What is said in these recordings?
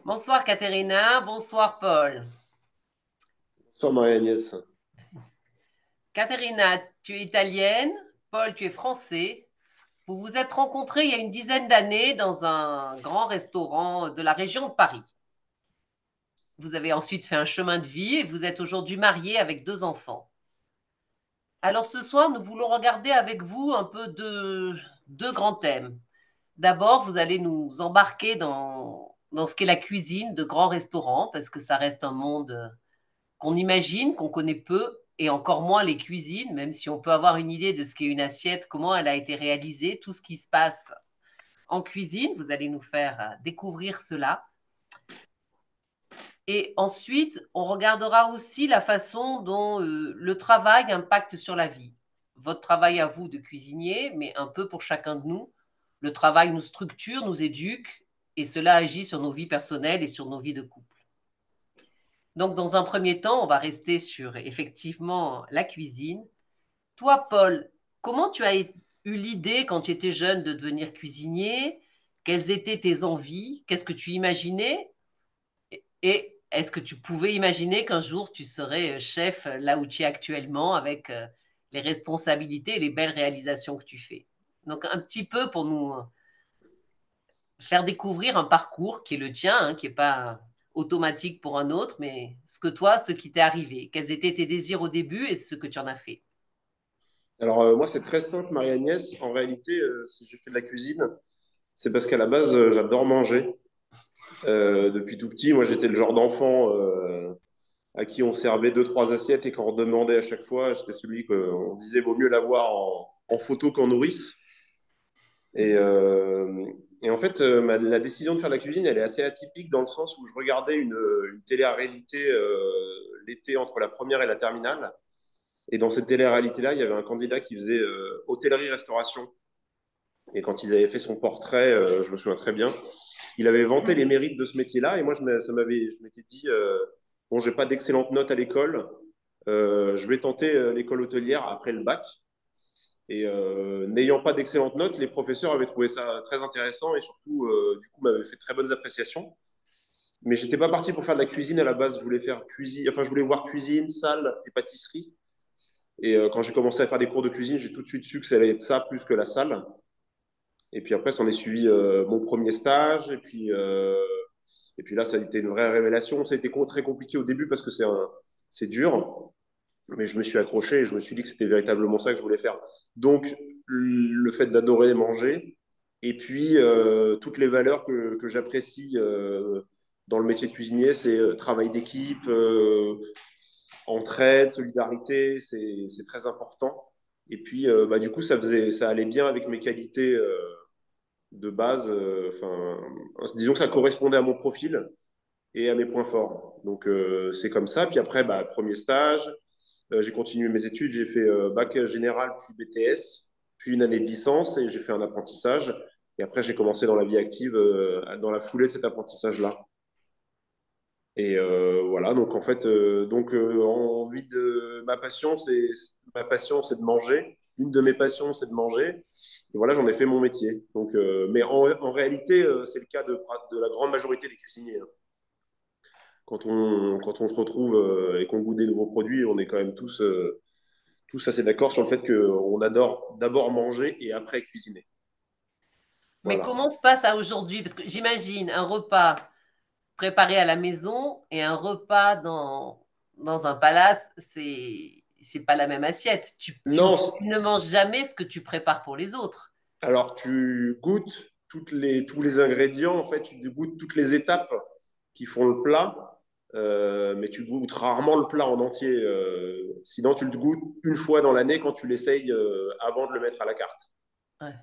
Bonsoir Caterina, bonsoir Paul. Bonsoir Marie-Agnès. Caterina, tu es italienne, Paul, tu es français. Vous vous êtes rencontrés il y a une dizaine d'années dans un grand restaurant de la région de Paris. Vous avez ensuite fait un chemin de vie et vous êtes aujourd'hui mariés avec deux enfants. Alors ce soir, nous voulons regarder avec vous un peu deux grands thèmes. D'abord, vous allez nous embarquer dans ce qu'est la cuisine de grands restaurants, parce que ça reste un monde qu'on imagine, qu'on connaît peu, et encore moins les cuisines, même si on peut avoir une idée de ce qu'est une assiette, comment elle a été réalisée, tout ce qui se passe en cuisine. Vous allez nous faire découvrir cela. Et ensuite, on regardera aussi la façon dont le travail impacte sur la vie. Votre travail à vous de cuisinier, mais un peu pour chacun de nous. Le travail nous structure, nous éduque, et cela agit sur nos vies personnelles et sur nos vies de couple. Donc, dans un premier temps, on va rester sur effectivement la cuisine. Toi, Paul, comment tu as eu l'idée quand tu étais jeune de devenir cuisinier? Quelles étaient tes envies? Qu'est-ce que tu imaginais? Et est-ce que tu pouvais imaginer qu'un jour tu serais chef là où tu es actuellement avec les responsabilités et les belles réalisations que tu fais? Donc, un petit peu pour nous faire découvrir un parcours qui est le tien, hein, qui n'est pas automatique pour un autre, mais ce qui t'est arrivé. Quels étaient tes désirs au début et ce que tu en as fait? Alors moi c'est très simple Marie-Agnès. En réalité, si j'ai fait de la cuisine, c'est parce qu'à la base j'adore manger. Depuis tout petit, moi j'étais le genre d'enfant à qui on servait deux, trois assiettes et qu'on redemandait à chaque fois. J'étais celui qu'on disait vaut mieux l'avoir en photo qu'en nourrice. Et, euh, et en fait, la décision de faire de la cuisine, elle est assez atypique dans le sens où je regardais une télé-réalité l'été entre la première et la terminale. Et dans cette télé-réalité-là, il y avait un candidat qui faisait hôtellerie-restauration. Et quand ils avaient fait son portrait, je me souviens très bien, il avait vanté les mérites de ce métier-là. Et moi, je m'étais dit, bon, j'ai pas d'excellentes notes à l'école. Je vais tenter l'école hôtelière après le bac. Et n'ayant pas d'excellentes notes, les professeurs avaient trouvé ça très intéressant et surtout, du coup, m'avaient fait de très bonnes appréciations. Mais j'étais pas parti pour faire de la cuisine à la base. Je voulais faire cuisine, enfin, je voulais voir cuisine, salle et pâtisserie. Et quand j'ai commencé à faire des cours de cuisine, j'ai tout de suite su que ça allait être ça plus que la salle. Et puis après, s'en est suivi mon premier stage. Et puis là, ça a été une vraie révélation. Ça a été très compliqué au début parce que c'est dur. Mais je me suis accroché et je me suis dit que c'était véritablement ça que je voulais faire. Donc, le fait d'adorer manger et puis toutes les valeurs que j'apprécie dans le métier de cuisinier, c'est travail d'équipe, entraide, solidarité, c'est très important. Et puis, bah, du coup, ça allait bien avec mes qualités de base. Enfin, disons que ça correspondait à mon profil et à mes points forts. Donc, c'est comme ça. Puis après, bah, premier stage, j'ai continué mes études. J'ai fait bac général, puis BTS, puis une année de licence et j'ai fait un apprentissage. Et après, j'ai commencé dans la vie active dans la foulée de cet apprentissage-là. Et voilà, donc en fait, envie de ma passion, c'est de manger. Une de mes passions, c'est de manger. Et voilà, j'en ai fait mon métier. Donc, mais en réalité, c'est le cas de la grande majorité des cuisiniers, hein. Quand on se retrouve et qu'on goûte des nouveaux produits, on est quand même tous assez d'accord sur le fait qu'on adore d'abord manger et après cuisiner. Mais Voilà. comment se passe ça aujourd'hui? Parce que j'imagine un repas préparé à la maison et un repas dans un palace, c'est pas la même assiette. Non, Tu ne manges jamais ce que tu prépares pour les autres. alors tu goûtes tous les ingrédients, en fait, tu goûtes toutes les étapes qui font le plat, mais tu goûtes rarement le plat en entier. Sinon, tu le goûtes une fois dans l'année quand tu l'essayes avant de le mettre à la carte. Ouais.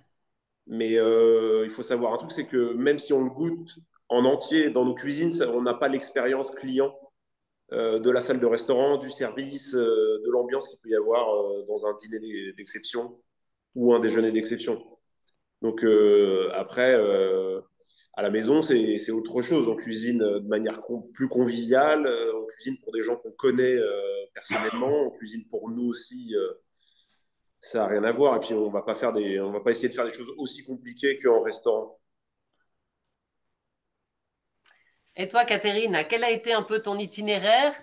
Mais il faut savoir un truc, c'est que même si on le goûte en entier dans nos cuisines, on n'a pas l'expérience client de la salle de restaurant, du service, de l'ambiance qu'il peut y avoir dans un dîner d'exception ou un déjeuner d'exception. Donc après, à la maison, c'est autre chose. On cuisine de manière plus conviviale, on cuisine pour des gens qu'on connaît personnellement, on cuisine pour nous aussi ça n'a rien à voir. Et puis, on va pas essayer de faire des choses aussi compliquées qu'en restaurant. Et toi, Catherine, quel a été un peu ton itinéraire,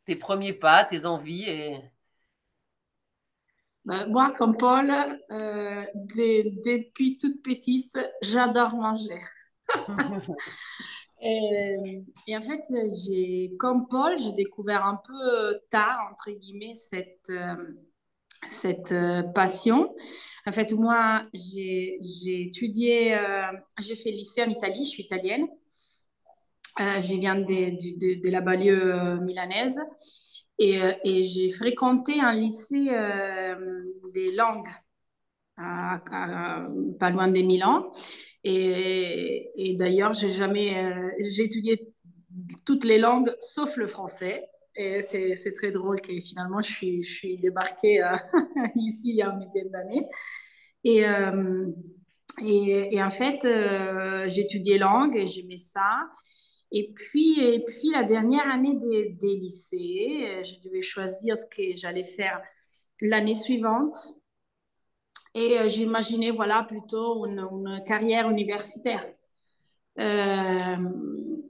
tes premiers pas, tes envies Moi, comme Paul, depuis toute petite, j'adore manger. Et en fait, comme Paul, j'ai découvert un peu tard, entre guillemets, cette passion. En fait, moi, j'ai étudié, j'ai fait lycée en Italie, je suis italienne. Je viens de la banlieue milanaise et j'ai fréquenté un lycée des langues pas loin des Milan. Et d'ailleurs, j'ai étudié toutes les langues sauf le français. Et c'est très drôle que finalement, je suis débarquée ici il y a une dizaine d'années. Et, euh, et en fait, j'ai étudié langue et j'aimais ça. Et puis la dernière année des lycées, je devais choisir ce que j'allais faire l'année suivante. Et j'imaginais, voilà, plutôt une carrière universitaire. Euh,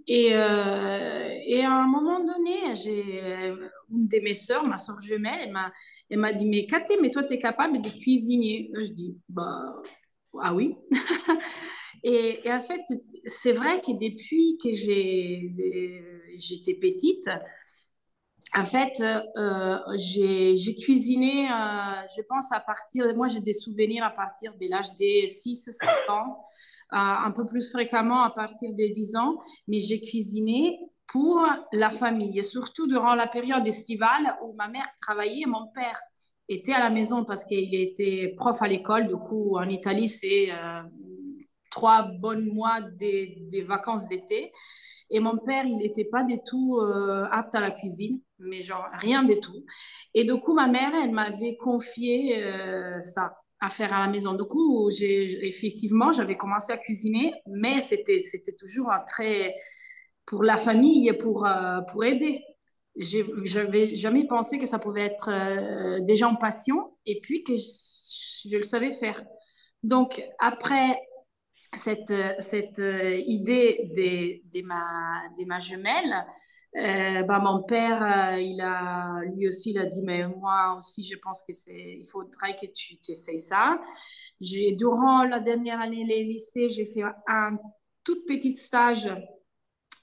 et à un moment donné, une de mes sœurs, ma sœur jumelle, elle m'a dit, mais Katé, mais toi, tu es capable de cuisiner. Je dis, bah, ah oui. Et en fait, c'est vrai que depuis que j'étais petite, en fait, j'ai cuisiné, je pense, moi j'ai des souvenirs à partir de l'âge de 6 7 ans, un peu plus fréquemment à partir de 10 ans, mais j'ai cuisiné pour la famille, et surtout durant la période estivale où ma mère travaillait et mon père était à la maison parce qu'il était prof à l'école. Du coup, en Italie, c'est 3 bons mois des vacances d'été. Et mon père, il n'était pas du tout apte à la cuisine, mais genre rien du tout. Et du coup, ma mère, elle m'avait confié ça à faire à la maison. Du coup, effectivement, j'avais commencé à cuisiner, mais c'était toujours un très pour la famille et pour aider. J'avais jamais pensé que ça pouvait être déjà en passion et puis que je le savais faire. Donc, après cette idée de ma jumelle, bah, mon père, lui aussi, il a dit, mais moi aussi, je pense il faudrait que tu essayes ça. Durant la dernière année des lycées, j'ai fait un tout petit stage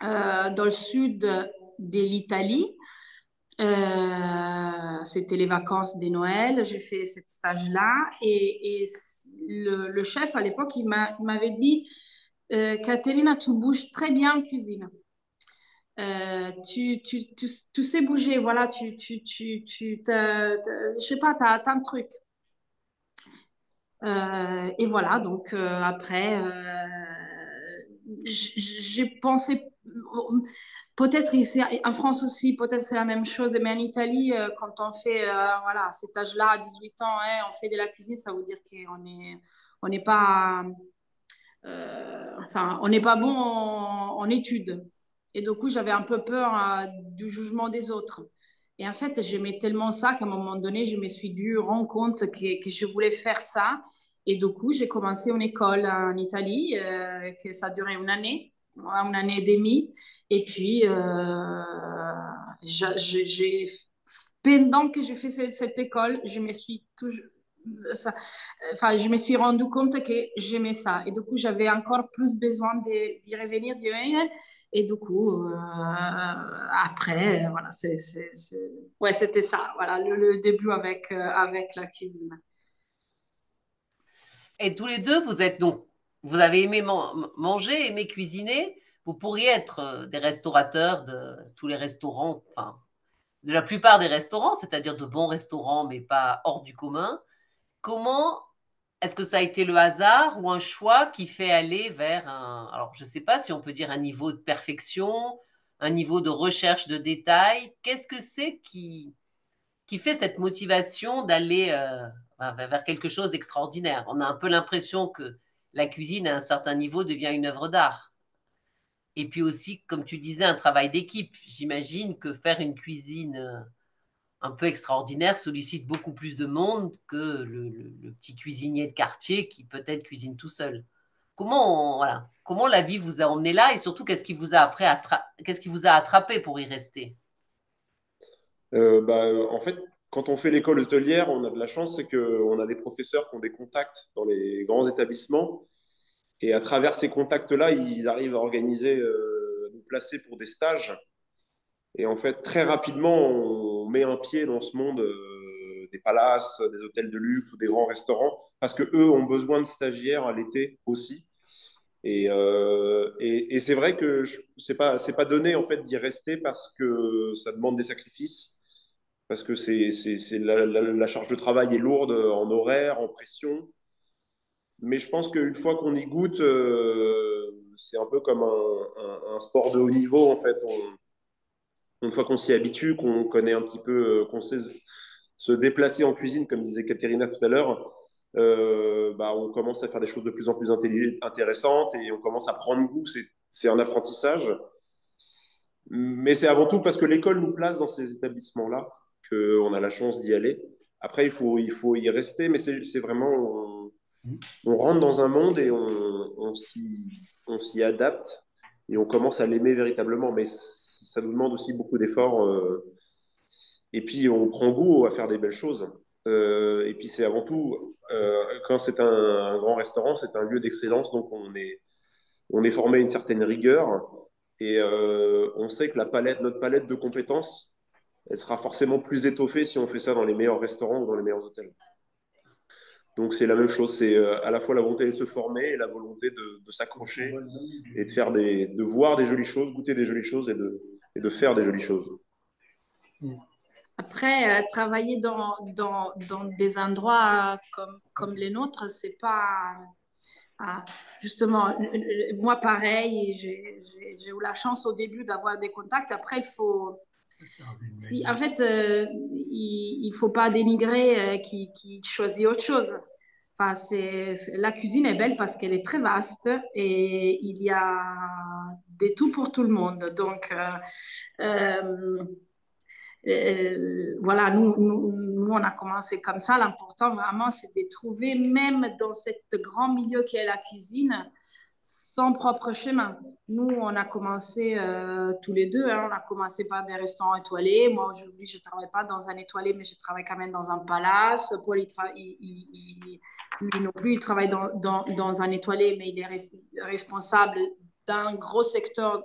dans le sud de l'Italie. C'était les vacances de Noël. J'ai fait ce stage-là et le chef à l'époque, il m'avait dit, Caterina, tu bouges très bien en cuisine. Tu sais bouger, voilà, je sais pas, t'as un truc. Et voilà, donc après, j'ai pensé, peut-être ici en France aussi, peut-être c'est la même chose, mais en Italie, quand on fait voilà, cet âge-là, à 18 ans, hein, on fait de la cuisine, ça veut dire on n'est pas, enfin, on n'est pas bon en études. Et du coup, j'avais un peu peur du jugement des autres. Et en fait, j'aimais tellement ça qu'à un moment donné, je me suis dû rendre compte que je voulais faire ça. Et du coup, j'ai commencé une école en Italie, que ça a duré une année et demie. Et puis, pendant que j'ai fait cette école, je me suis toujours, ça, enfin, je me suis rendu compte que j'aimais ça. Et du coup, j'avais encore plus besoin d'y revenir, d'y revenir. Et du coup, après, voilà, ouais, c'était ça, voilà, le début avec la cuisine. Et tous les deux, vous avez aimé manger, aimé cuisiner. Vous pourriez être des restaurateurs de tous les restaurants, enfin, de la plupart des restaurants, c'est-à-dire de bons restaurants, mais pas hors du commun. Comment est-ce que ça a été le hasard ou un choix qui fait aller vers alors je ne sais pas si on peut dire un niveau de perfection, un niveau de recherche de détails. Qu'est-ce que c'est qui fait cette motivation d'aller vers quelque chose d'extraordinaire? On a un peu l'impression que la cuisine, à un certain niveau, devient une œuvre d'art. Et puis aussi, comme tu disais, un travail d'équipe. J'imagine que faire une cuisine un peu extraordinaire sollicite beaucoup plus de monde que le petit cuisinier de quartier qui peut-être cuisine tout seul. Voilà, comment la vie vous a emmené là et surtout qu'est-ce qui vous a attrapé pour y rester? En fait, quand on fait l'école hôtelière, on a de la chance, c'est qu'on a des professeurs qui ont des contacts dans les grands établissements. Et à travers ces contacts-là, ils arrivent à organiser, nous placer pour des stages. Et en fait, très rapidement, on met un pied dans ce monde des palaces, des hôtels de luxe ou des grands restaurants, parce que eux ont besoin de stagiaires à l'été aussi. Et c'est vrai que c'est pas donné en fait d'y rester parce que ça demande des sacrifices, parce que la charge de travail est lourde en horaire, en pression. Mais je pense qu'une fois qu'on y goûte, c'est un peu comme un sport de haut niveau en fait. Une fois qu'on s'y habitue, qu'on connaît un petit peu, qu'on sait se déplacer en cuisine, comme disait Katerina tout à l'heure, on commence à faire des choses de plus en plus intéressantes et on commence à prendre goût. C'est un apprentissage. Mais c'est avant tout parce que l'école nous place dans ces établissements-là qu'on a la chance d'y aller. Après, il faut y rester, mais c'est vraiment, on rentre dans un monde et on s'y adapte et on commence à l'aimer véritablement. Mais ça nous demande aussi beaucoup d'efforts. Et puis, on prend goût à faire des belles choses. Et puis, c'est avant tout, quand c'est un grand restaurant, c'est un lieu d'excellence. Donc, on est formé à une certaine rigueur. Et on sait que notre palette de compétences, elle sera forcément plus étoffée si on fait ça dans les meilleurs restaurants ou dans les meilleurs hôtels. Donc c'est la même chose, c'est à la fois la volonté de se former et la volonté de s'accrocher et de voir des jolies choses, goûter des jolies choses et de faire des jolies choses. Après, travailler dans des endroits comme les nôtres, c'est pas... ah, justement, moi pareil, j'ai eu la chance au début d'avoir des contacts. Après, il faut... en fait, il faut pas dénigrer qui choisit autre chose. Enfin, la cuisine est belle parce qu'elle est très vaste et il y a des tout pour tout le monde. Donc, euh, voilà, nous, on a commencé comme ça. L'important vraiment, c'est de trouver, même dans ce grand milieu qui est la cuisine, son propre chemin. Nous, on a commencé tous les deux, hein, on a commencé par des restaurants étoilés. Moi, aujourd'hui, je ne travaille pas dans un étoilé, mais je travaille quand même dans un palace. Paul, lui non plus, il travaille dans un étoilé, mais il est responsable d'un gros secteur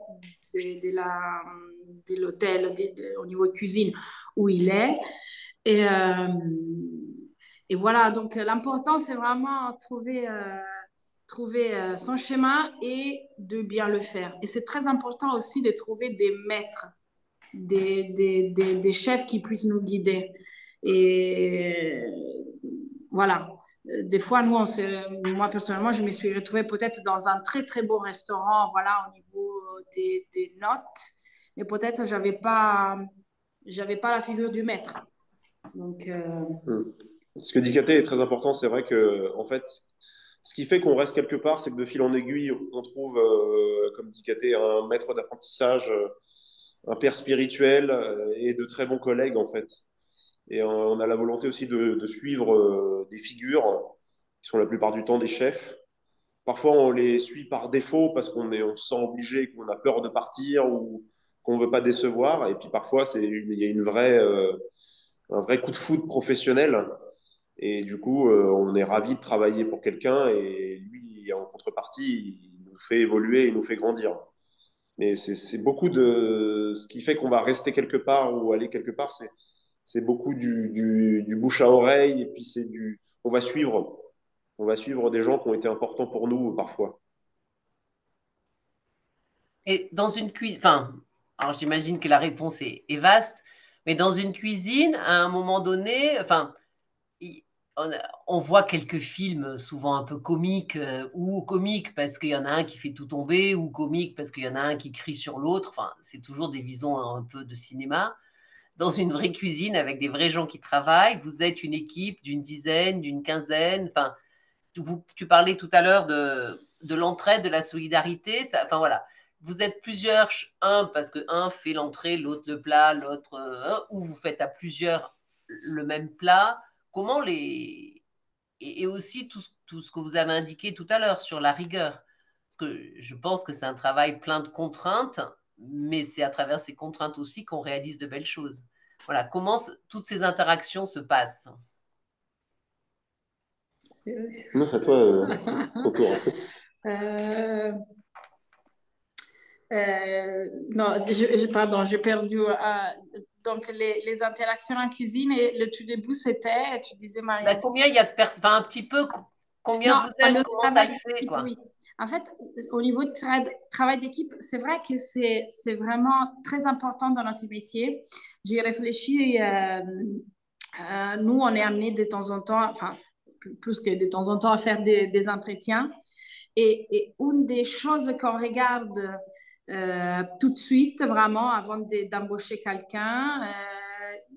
de l'hôtel au niveau de cuisine où il est. Et, euh, et voilà, donc l'important, c'est vraiment trouver son schéma et de bien le faire. Et c'est très important aussi de trouver des maîtres, des chefs qui puissent nous guider. Et voilà. Des fois, moi personnellement, je me suis retrouvée peut-être dans un très très beau restaurant, voilà, au niveau des notes, mais peut-être j'avais pas la figure du maître. Donc, Ce que dit Katé est très important, c'est vrai que en fait, ce qui fait qu'on reste quelque part, c'est que de fil en aiguille, on trouve, comme dit Katé, un maître d'apprentissage, un père spirituel et de très bons collègues en fait. Et on a la volonté aussi de suivre des figures qui sont la plupart du temps des chefs. Parfois, on les suit par défaut parce on se sent obligé, qu'on a peur de partir ou qu'on ne veut pas décevoir. Et puis parfois, il y a un vrai coup de foudre professionnel. Et du coup, on est ravi de travailler pour quelqu'un et lui, en contrepartie, il nous fait évoluer, il nous fait grandir. Mais c'est beaucoup de... Ce qui fait qu'on va rester quelque part ou aller quelque part, c'est beaucoup du bouche à oreille et puis on va suivre. On va suivre des gens qui ont été importants pour nous parfois. Et dans une cuisine, enfin, alors j'imagine que la réponse est vaste, mais dans une cuisine, à un moment donné, enfin, on voit quelques films souvent un peu comiques ou comiques parce qu'il y en a un qui fait tout tomber ou comiques parce qu'il y en a un qui crie sur l'autre. Enfin, c'est toujours des visions un peu de cinéma. Dans une vraie cuisine avec des vrais gens qui travaillent, vous êtes une équipe d'une dizaine, d'une quinzaine. Enfin, tu parlais tout à l'heure de l'entraide, de la solidarité. Enfin voilà. vous êtes plusieurs, un parce que un fait l'entrée, l'autre le plat, l'autre, ou vous faites à plusieurs le même plat. Comment les et aussi tout ce que vous avez indiqué tout à l'heure sur la rigueur. Parce que je pense que c'est un travail plein de contraintes, mais c'est à travers ces contraintes aussi qu'on réalise de belles choses. Voilà, comment toutes ces interactions se passent. Non, c'est à toi, ton tour. Euh, non, pardon, j'ai perdu. Donc, les interactions en cuisine, et le tout début, c'était, tu disais, Ben, Marianne. combien il y a de personnes, enfin un petit peu, combien Non, vous êtes, le comment ça travail se fait, d'équipe, quoi. oui. En fait, au niveau de travail d'équipe, c'est vrai que c'est vraiment très important dans notre métier. J'y ai réfléchi. Nous, on est amené de temps en temps, enfin, plus que de temps en temps, à faire des entretiens. Et une des choses qu'on regarde tout de suite, vraiment, avant d'embaucher quelqu'un,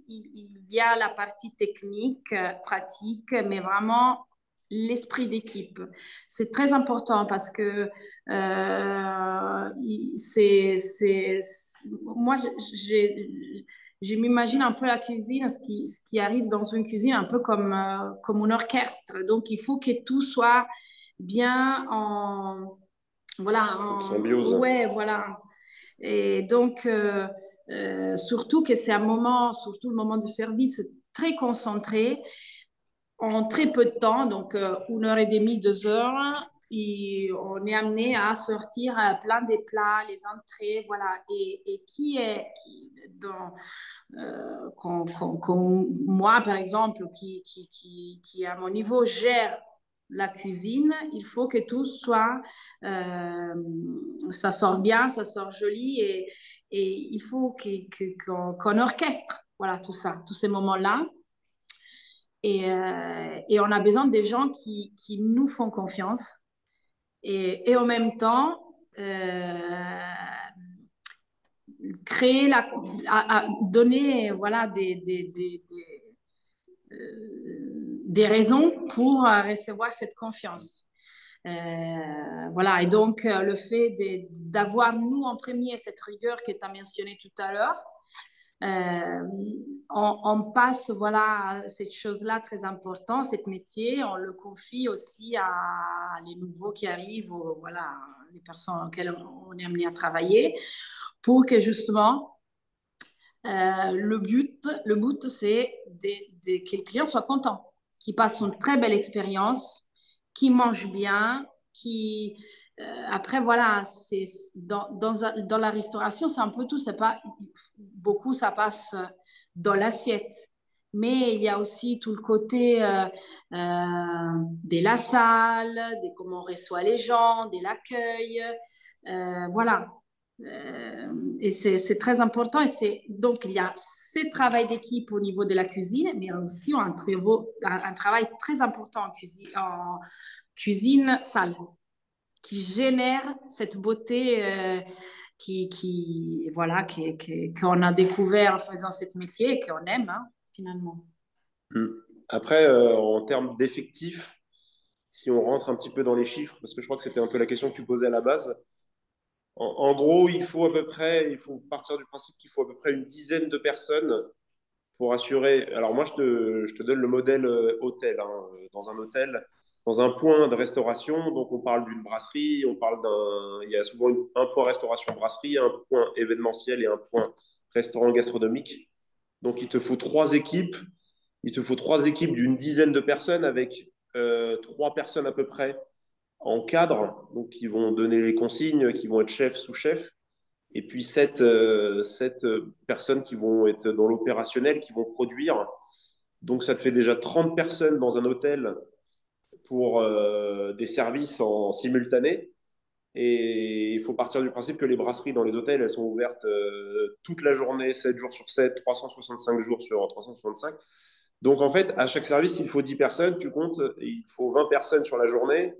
il y a la partie technique, pratique, mais vraiment l'esprit d'équipe. C'est très important parce que moi, je m'imagine un peu la cuisine, ce qui arrive dans une cuisine, un peu comme un orchestre. Donc, il faut que tout soit bien en... Voilà, Donc, symbiose. ouais, voilà. Et donc, surtout que c'est un moment, surtout le moment du service, très concentré, en très peu de temps, donc 1 heure et demie, 2 heures, et on est amené à sortir plein des plats, les entrées, voilà. Et quand moi, par exemple, qui à mon niveau gère la cuisine, il faut que tout soit, ça sort bien, ça sort joli, et il faut qu'on orchestre, voilà, tout ça, tous ces moments-là. Et on a besoin des gens qui nous font confiance et en même temps créer donner voilà, des raisons pour recevoir cette confiance. Voilà, et donc le fait d'avoir nous en premier cette rigueur que tu as mentionnée tout à l'heure, euh, on passe voilà cette chose-là très importante, cet métier, on le confie aussi à les nouveaux qui arrivent, voilà, les personnes auxquelles on est amené à travailler, pour que justement le but c'est que le client soit content, qu'il passe une très belle expérience, qu'il mange bien, qui après voilà, c'est dans la restauration, c'est un peu tout, c'est pas beaucoup, ça passe dans l'assiette. Mais il y a aussi tout le côté de la salle, de comment on reçoit les gens, de l'accueil. Voilà. Et c'est très important. Donc, il y a ce travail d'équipe au niveau de la cuisine, mais aussi un travail très important en cuisine salle qui génère cette beauté voilà, qu'on a découvert en faisant ce métier et qu'on aime, hein, finalement. Mm. Après, en termes d'effectifs, si on rentre un petit peu dans les chiffres, parce que je crois que c'était un peu la question que tu posais à la base, en gros, il faut partir du principe qu'il faut à peu près une dizaine de personnes pour assurer. Alors moi, je te donne le modèle hôtel, hein. Dans un hôtel, dans un point de restauration, donc on parle d'une brasserie, il y a souvent un point restauration-brasserie, un point événementiel et un point restaurant gastronomique. Donc il te faut trois équipes d'une dizaine de personnes avec 3 personnes à peu près en cadre, donc qui vont donner les consignes, qui vont être chefs, sous-chefs, et puis sept personnes qui vont être dans l'opérationnel, qui vont produire. Donc ça te fait déjà 30 personnes dans un hôtel pour des services en simultané. Et il faut partir du principe que les brasseries dans les hôtels, elles sont ouvertes toute la journée, 7 jours sur 7, 365 jours sur 365. Donc en fait, à chaque service, il faut 10 personnes, tu comptes, il faut 20 personnes sur la journée.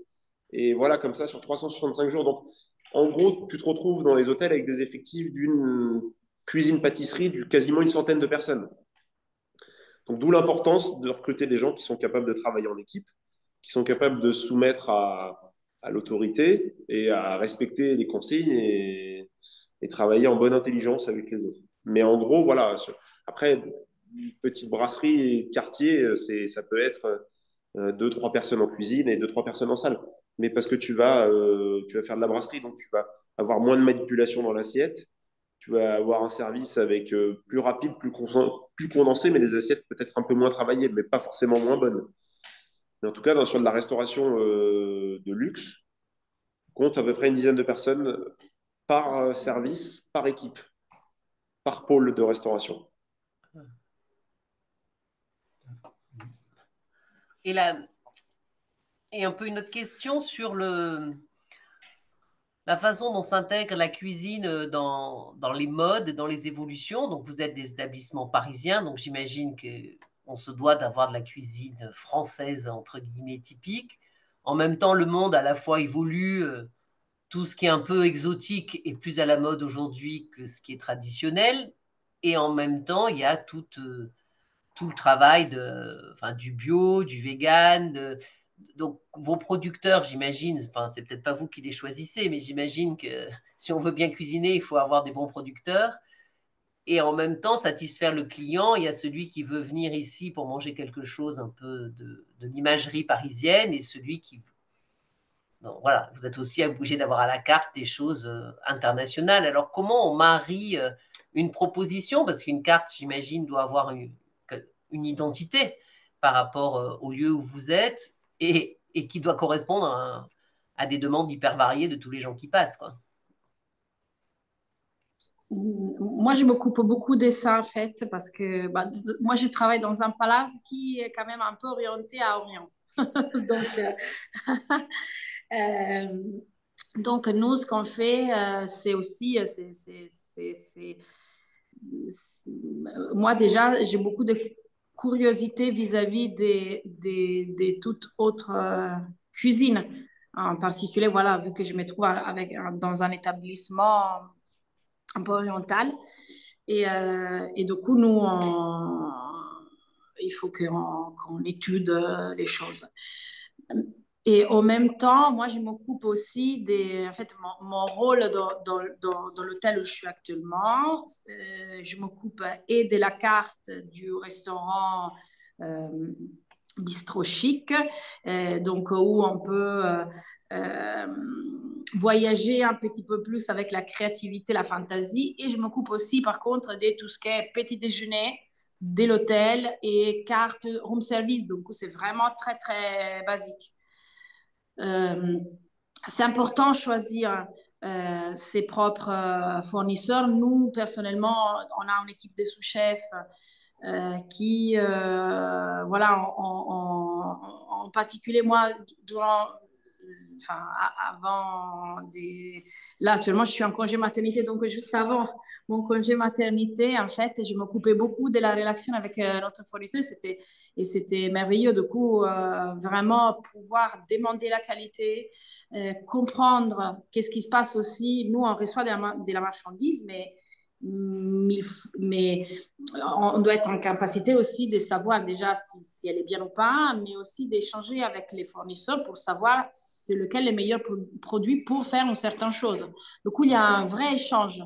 Et voilà, comme ça, sur 365 jours. Donc en gros, tu te retrouves dans les hôtels avec des effectifs d'une cuisine-pâtisserie de quasiment une centaine de personnes. Donc d'où l'importance de recruter des gens qui sont capables de travailler en équipe, qui sont capables de se soumettre à l'autorité et à respecter les consignes et travailler en bonne intelligence avec les autres. Mais en gros, voilà. Après, une petite brasserie et quartier, ça peut être deux, trois personnes en cuisine et deux, trois personnes en salle. Mais parce que tu vas faire de la brasserie, donc tu vas avoir moins de manipulation dans l'assiette. Tu vas avoir un service avec plus rapide, plus condensé, mais des assiettes peut-être un peu moins travaillées, mais pas forcément moins bonnes. Mais en tout cas, sur de la restauration de luxe, on compte à peu près une dizaine de personnes par service, par équipe, par pôle de restauration. Et, et un peu une autre question sur la façon dont s'intègre la cuisine dans les modes, dans les évolutions. Donc, vous êtes des établissements parisiens, donc j'imagine qu'on se doit d'avoir de la cuisine française, entre guillemets, typique. En même temps, le monde à la fois évolue, tout ce qui est un peu exotique est plus à la mode aujourd'hui que ce qui est traditionnel. Et en même temps, il y a tout le travail enfin, du bio, du vegan. Donc, vos producteurs, j'imagine, enfin, c'est peut-être pas vous qui les choisissez, mais j'imagine que si on veut bien cuisiner, il faut avoir des bons producteurs. Et en même temps, satisfaire le client. Il y a celui qui veut venir ici pour manger quelque chose un peu de l'imagerie parisienne et celui qui... Donc, voilà, vous êtes aussi obligé d'avoir à la carte des choses internationales. Alors, comment on marie une proposition, parce qu'une carte, j'imagine, doit avoir une identité par rapport au lieu où vous êtes et qui doit correspondre à des demandes hyper variées de tous les gens qui passent, quoi. Moi, je m'occupe beaucoup de ça, en fait, parce que moi, je travaille dans un palace qui est quand même un peu orienté à Orient. Donc, euh, donc, nous, ce qu'on fait, c'est aussi, moi déjà, j'ai beaucoup de curiosité vis-à-vis des toutes autres cuisines. En particulier, voilà, vu que je me trouve dans un établissement un peu oriental. Et du coup, il faut qu'on étude les choses. Et en même temps, moi, je m'occupe aussi en fait, mon rôle dans l'hôtel où je suis actuellement, je m'occupe et de la carte du restaurant euh, Bistro Chic, donc où on peut euh, voyager un petit peu plus avec la créativité, la fantaisie. Et je m'occupe aussi, par contre, de tout ce qui est petit déjeuner de l'hôtel et carte room service. Donc, c'est vraiment très, très basique. Euh, c'est important de choisir ses propres fournisseurs. Nous, personnellement, on a une équipe de sous-chefs qui, voilà, en particulier moi, enfin, avant là, actuellement, je suis en congé maternité, donc juste avant mon congé maternité, en fait, je m'occupais beaucoup de la relation avec notre fournisseur, et c'était merveilleux, du coup, vraiment pouvoir demander la qualité, comprendre qu'est-ce qui se passe aussi. Nous, on reçoit de la marchandise, mais on doit être en capacité aussi de savoir déjà si elle est bien ou pas, mais aussi d'échanger avec les fournisseurs pour savoir c'est lequel est le meilleur produit pour faire une certaine chose. Du coup, il y a un vrai échange.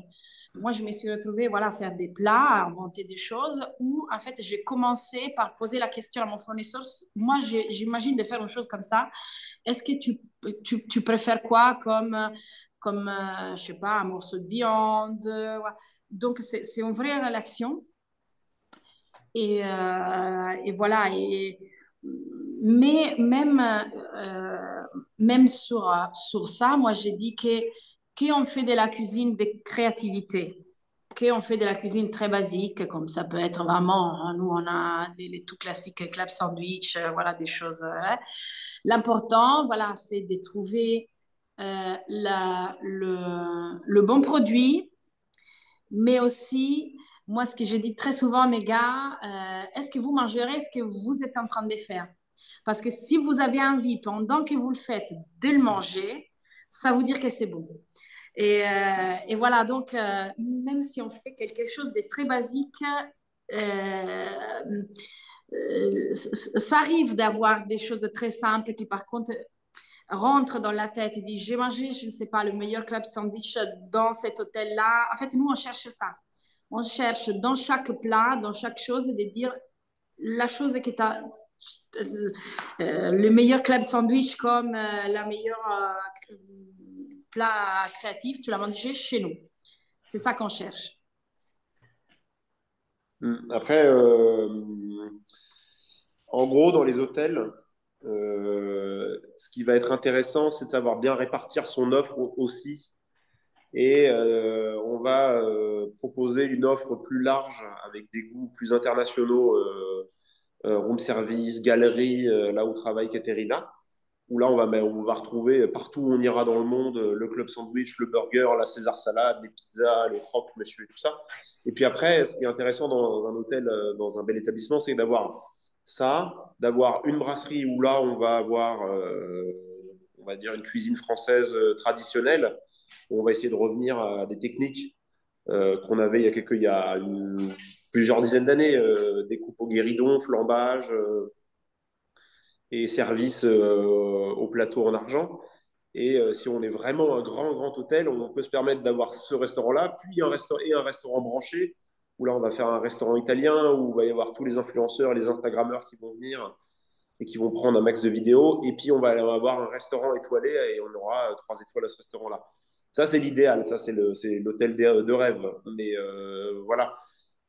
Moi, je me suis retrouvée voilà, à faire des plats, à inventer des choses où, en fait, j'ai commencé par poser la question à mon fournisseur. Moi, j'imagine de faire une chose comme ça. Est-ce que tu préfères quoi comme je sais pas, un morceau de viande? Donc, c'est une vraie relation. Et voilà. Mais même sur ça, moi, j'ai dit que qu'on fait de la cuisine de créativité, qu'on fait de la cuisine très basique, comme ça peut être vraiment, hein, nous, on a les tout classiques club sandwich, voilà, des choses. L'important, voilà, c'est de trouver le bon produit, mais aussi, moi, ce que je dis très souvent à mes gars, est-ce que vous mangerez ce que vous êtes en train de faire? Parce que si vous avez envie, pendant que vous le faites, de le manger, ça veut dire que c'est bon. Et voilà, donc, même si on fait quelque chose de très basique, ça arrive d'avoir des choses très simples qui, par contre, rentre dans la tête et dit, j'ai mangé, je ne sais pas, le meilleur club sandwich dans cet hôtel-là. En fait, nous, on cherche ça. On cherche dans chaque plat, dans chaque chose, de dire la chose qui est le meilleur club sandwich comme la meilleure plat créatif, tu l'as mangé chez nous. C'est ça qu'on cherche. Après, en gros, dans les hôtels, ce qui va être intéressant, c'est de savoir bien répartir son offre aussi. Et on va proposer une offre plus large avec des goûts plus internationaux, room service, galerie, là où travaille Katerina. Où là, on va retrouver partout où on ira dans le monde le club sandwich, le burger, la César salade, les pizzas, les croques, monsieur, et tout ça. Et puis après, ce qui est intéressant dans un hôtel, dans un bel établissement, c'est d'avoir ça, d'avoir une brasserie où là, on va avoir, on va dire, une cuisine française traditionnelle. On va essayer de revenir à des techniques qu'on avait plusieurs dizaines d'années, découpe au guéridon, flambage, et service au plateau en argent. Et si on est vraiment un grand hôtel, on peut se permettre d'avoir ce restaurant-là, puis un restaurant branché, où là, on va faire un restaurant italien, où il va y avoir tous les influenceurs, les Instagrammeurs qui vont venir et qui vont prendre un max de vidéos. Et puis, on va avoir un restaurant étoilé et on aura 3 étoiles à ce restaurant-là. Ça, c'est l'idéal. Ça, c'est l'hôtel de rêve. Mais voilà,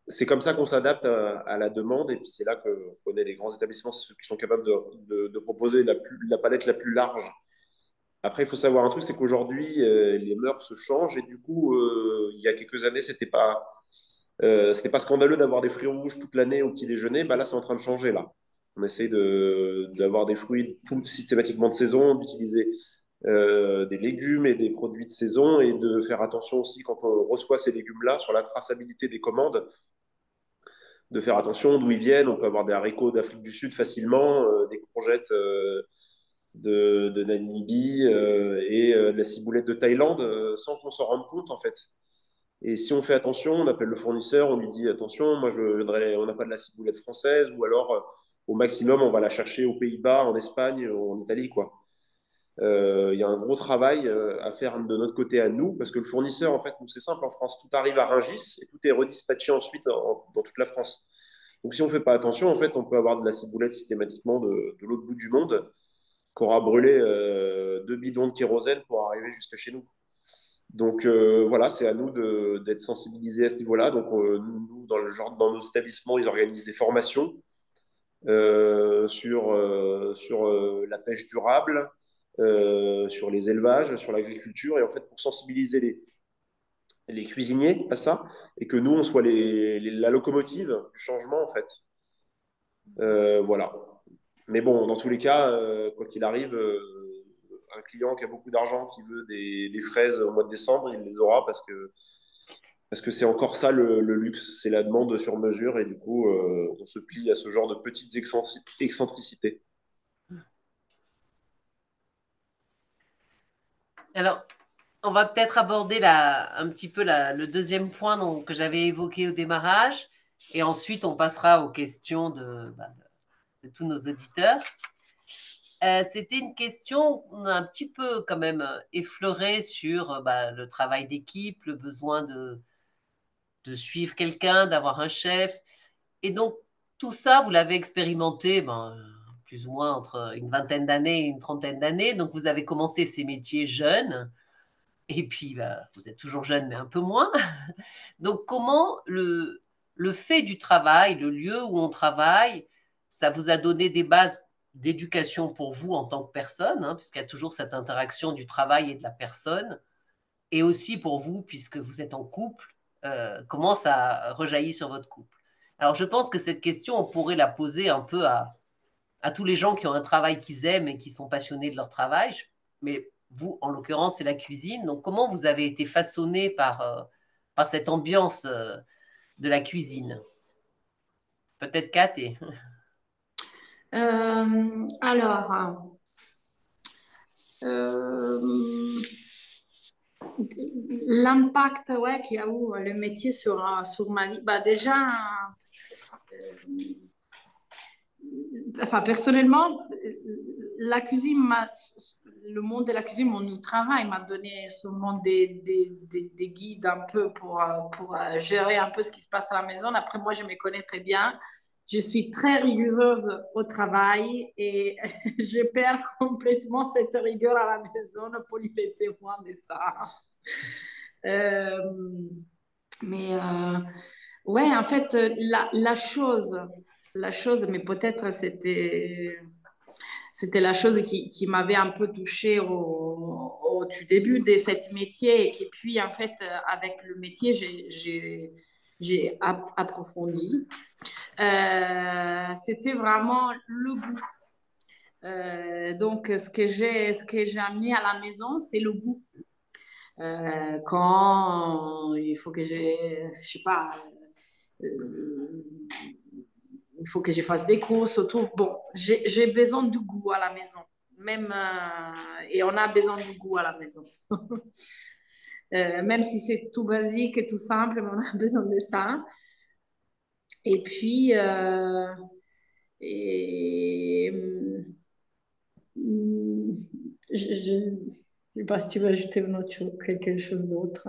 c'est comme ça qu'on s'adapte à la demande. Et puis, c'est là qu'on connaît les grands établissements qui sont capables de proposer la palette la plus large. Après, il faut savoir un truc, c'est qu'aujourd'hui, les mœurs se changent. Et du coup, il y a quelques années, c'était pas scandaleux d'avoir des fruits rouges toute l'année au petit déjeuner. Bah là, c'est en train de changer. Là, on essaie d'avoir des fruits systématiquement de saison, d'utiliser des légumes et des produits de saison et de faire attention aussi quand on reçoit ces légumes-là sur la traçabilité des commandes, de faire attention d'où ils viennent. On peut avoir des haricots d'Afrique du Sud facilement, des courgettes de Namibie et de la ciboulette de Thaïlande sans qu'on s'en rende compte en fait. Et si on fait attention, on appelle le fournisseur, on lui dit attention, moi on n'a pas de la ciboulette française, ou alors au maximum on va la chercher aux Pays-Bas, en Espagne, en Italie quoi. Il y a un gros travail à faire de notre côté à nous, parce que le fournisseur, en fait, nous, c'est simple en France, tout arrive à Rungis et tout est redispatché ensuite dans toute la France. Donc, si on ne fait pas attention, en fait, on peut avoir de la ciboulette systématiquement de l'autre bout du monde, qu'aura brûlé 2 bidons de kérosène pour arriver jusqu'à chez nous. Donc, voilà, c'est à nous d'être sensibilisés à ce niveau-là. Donc, nous, dans nos établissements, ils organisent des formations sur la pêche durable, sur les élevages, sur l'agriculture, et en fait pour sensibiliser les cuisiniers à ça, et que nous, on soit la locomotive du changement, en fait. Voilà. Mais bon, dans tous les cas, quoi qu'il arrive, un client qui a beaucoup d'argent, qui veut des fraises au mois de décembre, il les aura parce que c'est encore ça le luxe, c'est la demande sur mesure, et du coup, on se plie à ce genre de petites excentricités. Alors, on va peut-être aborder un petit peu le deuxième point que j'avais évoqué au démarrage, et ensuite on passera aux questions de tous nos auditeurs. C'était une question qu'on a un petit peu quand même effleurée sur le travail d'équipe, le besoin de suivre quelqu'un, d'avoir un chef. Et donc, tout ça, vous l'avez expérimenté plus ou moins entre une vingtaine d'années et une trentaine d'années. Donc, vous avez commencé ces métiers jeunes. Et puis, vous êtes toujours jeune, mais un peu moins. Donc, comment le fait du travail, le lieu où on travaille, ça vous a donné des bases d'éducation pour vous en tant que personne, hein, puisqu'il y a toujours cette interaction du travail et de la personne, et aussi pour vous, puisque vous êtes en couple, comment ça rejaillit sur votre couple. Alors, je pense que cette question, on pourrait la poser un peu à tous les gens qui ont un travail qu'ils aiment et qui sont passionnés de leur travail, mais vous, en l'occurrence, c'est la cuisine. Donc, comment vous avez été façonné par cette ambiance de la cuisine? Peut-être Kat. Alors, l'impact ouais, qu'il y a eu le métier sur ma vie, bah déjà, enfin, personnellement, la cuisine le monde de la cuisine, mon nouveau travail m'a donné sûrement des guides un peu pour gérer un peu ce qui se passe à la maison. Après, moi, je me connais très bien. Je suis très rigoureuse au travail et je perds complètement cette rigueur à la maison. Paul, il est témoin de ça. Euh, mais ouais, en fait, la chose, mais peut-être c'était la chose qui m'avait un peu touchée au tout début de ce métier et puis en fait avec le métier j'ai approfondi. C'était vraiment le goût. Donc ce que j'ai amené à la maison, c'est le goût. Quand il faut que je sais pas, euh, il faut que je fasse des courses autour. Bon, j'ai besoin du goût à la maison. Même, et on a besoin du goût à la maison. Même si c'est tout basique et tout simple, mais on a besoin de ça. Et puis, et, je ne sais pas si tu veux ajouter une autre chose, quelque chose d'autre.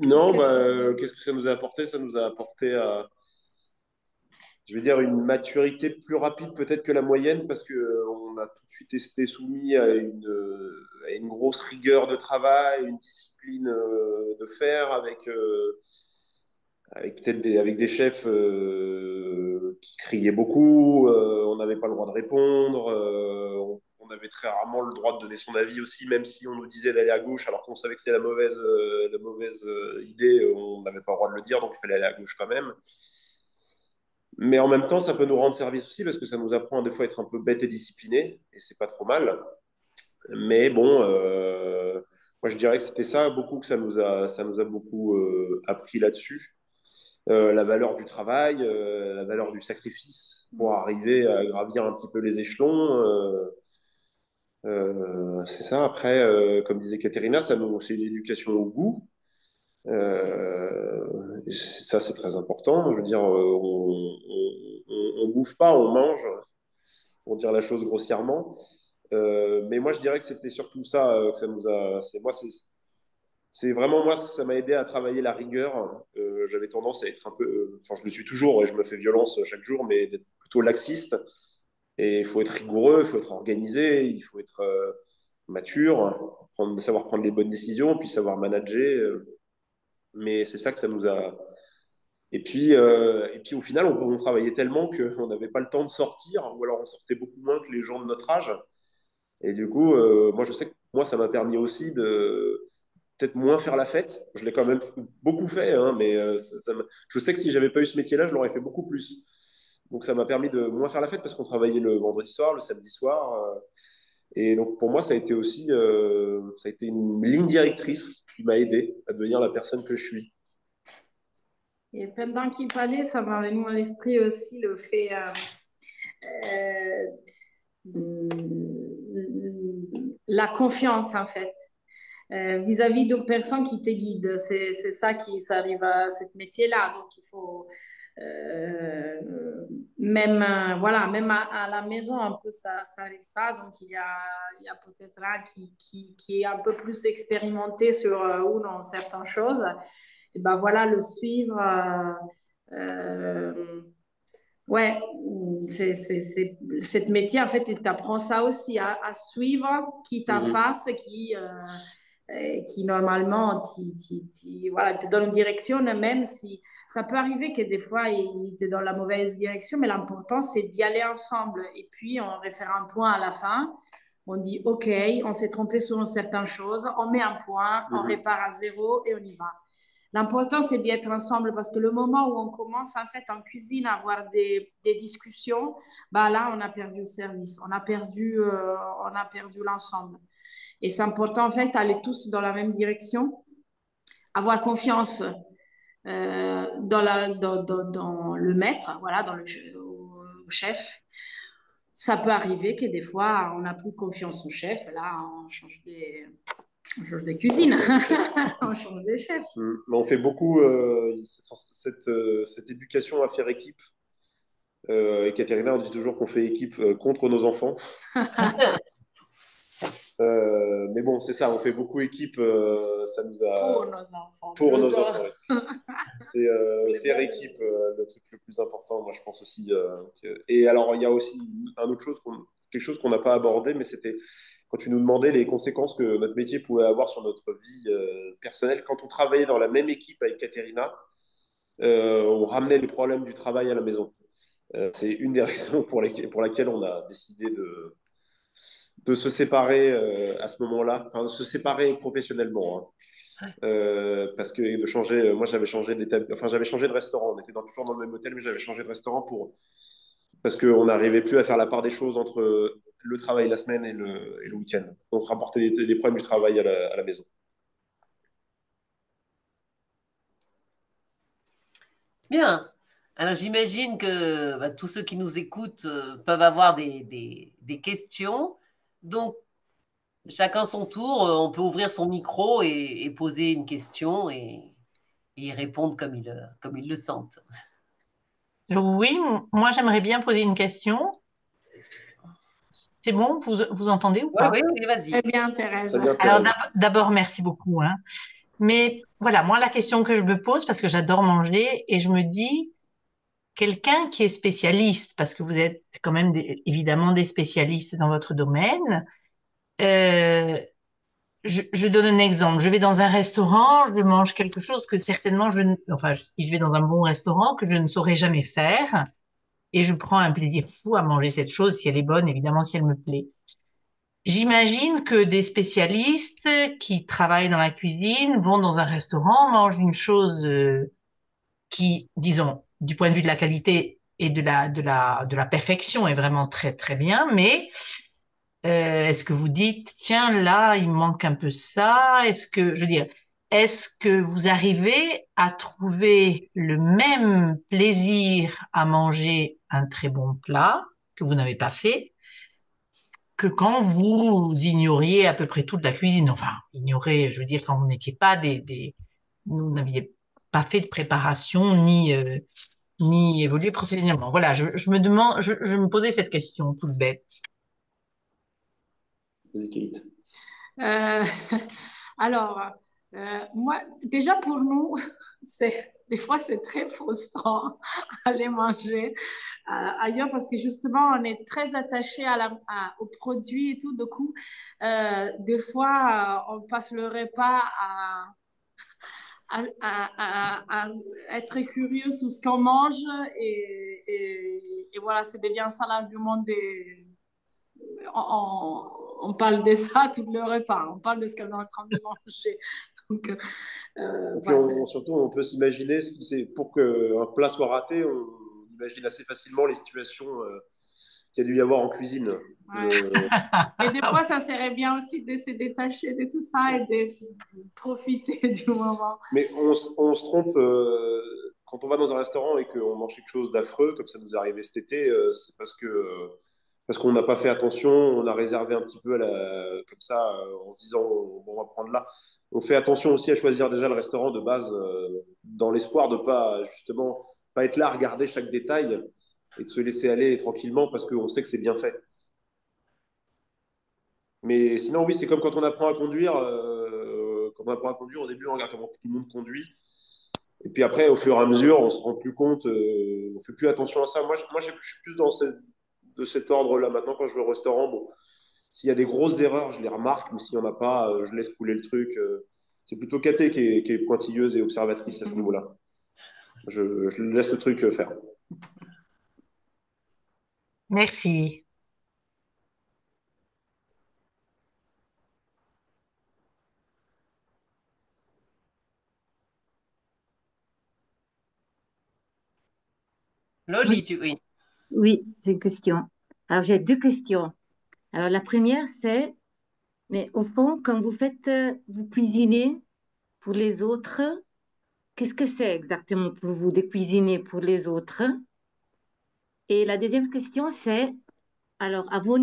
Non, Qu'est-ce que qu'est-ce que ça nous a apporté? Ça nous a apporté à, je veux dire, une maturité plus rapide peut-être que la moyenne parce que on a tout de suite été soumis à une grosse rigueur de travail, une discipline de fer avec peut-être avec des chefs qui criaient beaucoup, on n'avait pas le droit de répondre, on avait très rarement le droit de donner son avis aussi, même si on nous disait d'aller à gauche alors qu'on savait que c'était la mauvaise idée, on n'avait pas le droit de le dire, donc il fallait aller à gauche quand même. Mais en même temps, ça peut nous rendre service aussi parce que ça nous apprend à des fois à être un peu bête et discipliné, et c'est pas trop mal. Mais bon, moi je dirais que c'était ça beaucoup que ça nous a beaucoup appris là-dessus. La valeur du travail, la valeur du sacrifice pour arriver à gravir un petit peu les échelons. C'est ça. Après, comme disait Katerina, c'est une éducation au goût. Ça, c'est très important. Je veux dire, on bouffe pas, on mange, pour dire la chose grossièrement. Mais moi, je dirais que c'était surtout ça que ça nous a. C'est vraiment moi, ça m'a aidé à travailler la rigueur. J'avais tendance à être un peu. Enfin, je le suis toujours et je me fais violence chaque jour, mais d'être plutôt laxiste. Et il faut être rigoureux, il faut être organisé, il faut être mature, savoir prendre les bonnes décisions, puis savoir manager. Mais c'est ça que ça nous a. Et puis au final, on travaillait tellement qu'on n'avait pas le temps de sortir, ou alors on sortait beaucoup moins que les gens de notre âge. Et du coup, moi, je sais que moi, ça m'a permis aussi de peut-être moins faire la fête. Je l'ai quand même beaucoup fait, hein, mais je sais que si j'avais pas eu ce métier-là, je l'aurais fait beaucoup plus. Donc ça m'a permis de moins faire la fête parce qu'on travaillait le vendredi soir, le samedi soir. Et donc pour moi, ça a été aussi ça a été une ligne directrice qui m'a aidé à devenir la personne que je suis. Et pendant qu'il parlait, ça m'a venu à l'esprit aussi le fait la confiance en fait vis-à-vis d'une personne qui te guide. C'est ça qui ça arrive à ce métier-là. Donc il faut euh, même voilà même à la maison un peu ça arrive ça. Donc il y a peut-être un qui est un peu plus expérimenté sur ou non certaines choses. Et ben voilà le suivre. Ouais, cette métier, en fait, il t'apprend ça aussi, à suivre qui t'en Mhm. face, qui normalement voilà, te donne une direction, même si ça peut arriver que des fois, il te donne la mauvaise direction, mais l'important, c'est d'y aller ensemble. Et puis, on refait un point à la fin. On dit, OK, on s'est trompé sur une certaine chose, on met un point, on Mhm. répare à zéro et on y va. L'important, c'est d'y être ensemble parce que le moment où on commence en fait en cuisine à avoir des discussions, bah là, on a perdu le service, on a perdu l'ensemble. Et c'est important en fait aller tous dans la même direction, avoir confiance dans le maître, voilà, au chef. Ça peut arriver que des fois, on n'a plus confiance au chef. Là, on change de On cuisine. change de chef. On change de chef. Mais on fait beaucoup cette éducation à faire équipe. Et Katerina, on dit toujours qu'on fait équipe contre nos enfants. Mais bon, c'est ça, on fait beaucoup équipe, ça nous Pour a... nos enfants, Pour nos plutôt. enfants, ouais. C'est Pour les faire bébés. équipe, le truc le plus important, moi je pense aussi. Et alors, il y a aussi quelque chose qu'on n'a pas abordé, mais c'était quand tu nous demandais les conséquences que notre métier pouvait avoir sur notre vie personnelle. Quand on travaillait dans la même équipe avec Katerina, on ramenait les problèmes du travail à la maison. C'est une des raisons pour laquelle on a décidé de se séparer à ce moment-là, enfin de se séparer professionnellement. Hein. Parce que de changer, moi j'avais changé de restaurant. On était toujours dans le même hôtel, mais j'avais changé de restaurant parce qu'on n'arrivait plus à faire la part des choses entre le travail la semaine et le week-end. Donc rapporter des problèmes du travail à la maison. Bien. Alors j'imagine que bah, tous ceux qui nous écoutent peuvent avoir des questions. Donc, chacun son tour, on peut ouvrir son micro et poser une question et y répondre comme ils le sentent. Oui, moi j'aimerais bien poser une question. C'est bon, vous entendez ou Oui, pas? oui, oui, Très vas-y. bien, Très Thérèse. bien, Alors Thérèse. d'abord, merci beaucoup, hein. Mais voilà, moi la question que je me pose, parce que j'adore manger, et je me dis, quelqu'un qui est spécialiste, parce que vous êtes quand même évidemment des spécialistes dans votre domaine, euh, je donne un exemple. Je vais dans un restaurant, je mange quelque chose que certainement si je vais dans un bon restaurant, que je ne saurais jamais faire, et je prends un plaisir fou à manger cette chose, si elle est bonne, évidemment, si elle me plaît. J'imagine que des spécialistes qui travaillent dans la cuisine vont dans un restaurant, mangent une chose qui, disons, du point de vue de la qualité et de la perfection est vraiment très, très bien, mais est-ce que vous dites, tiens, là, il me manque un peu ça? Je veux dire, est-ce que vous arrivez à trouver le même plaisir à manger un très bon plat que vous n'avez pas fait que quand vous ignoriez à peu près toute la cuisine? Enfin, ignorer, je veux dire, quand vous n'étiez pas vous n'aviez pas fait de préparation ni évolué professionnellement. Voilà, je me posais cette question toute bête. Vas-y, Kate. Euh, alors, moi, déjà pour nous, des fois c'est très frustrant aller manger ailleurs parce que justement on est très attaché aux produits et tout. Du coup, des fois on passe le repas à être curieux sur ce qu'on mange et voilà, ça devient ça l'argument des on parle de ça tout le repas, on parle de ce qu'on est en train de manger. Donc, Et puis ouais, surtout, on peut s'imaginer, pour qu'un plat soit raté, on imagine assez facilement les situations qu'il y a dû y avoir en cuisine. ouais. Et des fois, ça serait bien aussi de se détacher de tout ça et de profiter du moment. Mais on se trompe quand on va dans un restaurant et qu'on mange quelque chose d'affreux, comme ça nous est arrivé cet été, c'est parce qu'on n'a pas fait attention, on a réservé un petit peu comme ça en se disant bon, on va prendre là. On fait attention aussi à choisir déjà le restaurant de base dans l'espoir de pas justement pas être là à regarder chaque détail et de se laisser aller tranquillement parce qu'on sait que c'est bien fait. Mais sinon, oui, c'est comme quand on apprend à conduire. Quand on apprend à conduire, au début, on regarde comment tout le monde conduit. Et puis après, au fur et à mesure, on se rend plus compte, on fait plus attention à ça. Je suis plus de cet ordre-là. Maintenant, quand je vais au restaurant, bon, s'il y a des grosses erreurs, je les remarque, mais s'il n'y en a pas, je laisse couler le truc. C'est plutôt Katé qui est pointilleuse et observatrice à ce niveau-là. Je laisse le truc faire. Merci. Loli, Oui, oui. oui, j'ai une question. Alors, j'ai deux questions. Alors, la première, c'est, mais au fond, quand vous faites, vous cuisinez pour les autres, qu'est-ce que c'est exactement pour vous de cuisiner pour les autres? Et la deuxième question, c'est, alors, euh, à vos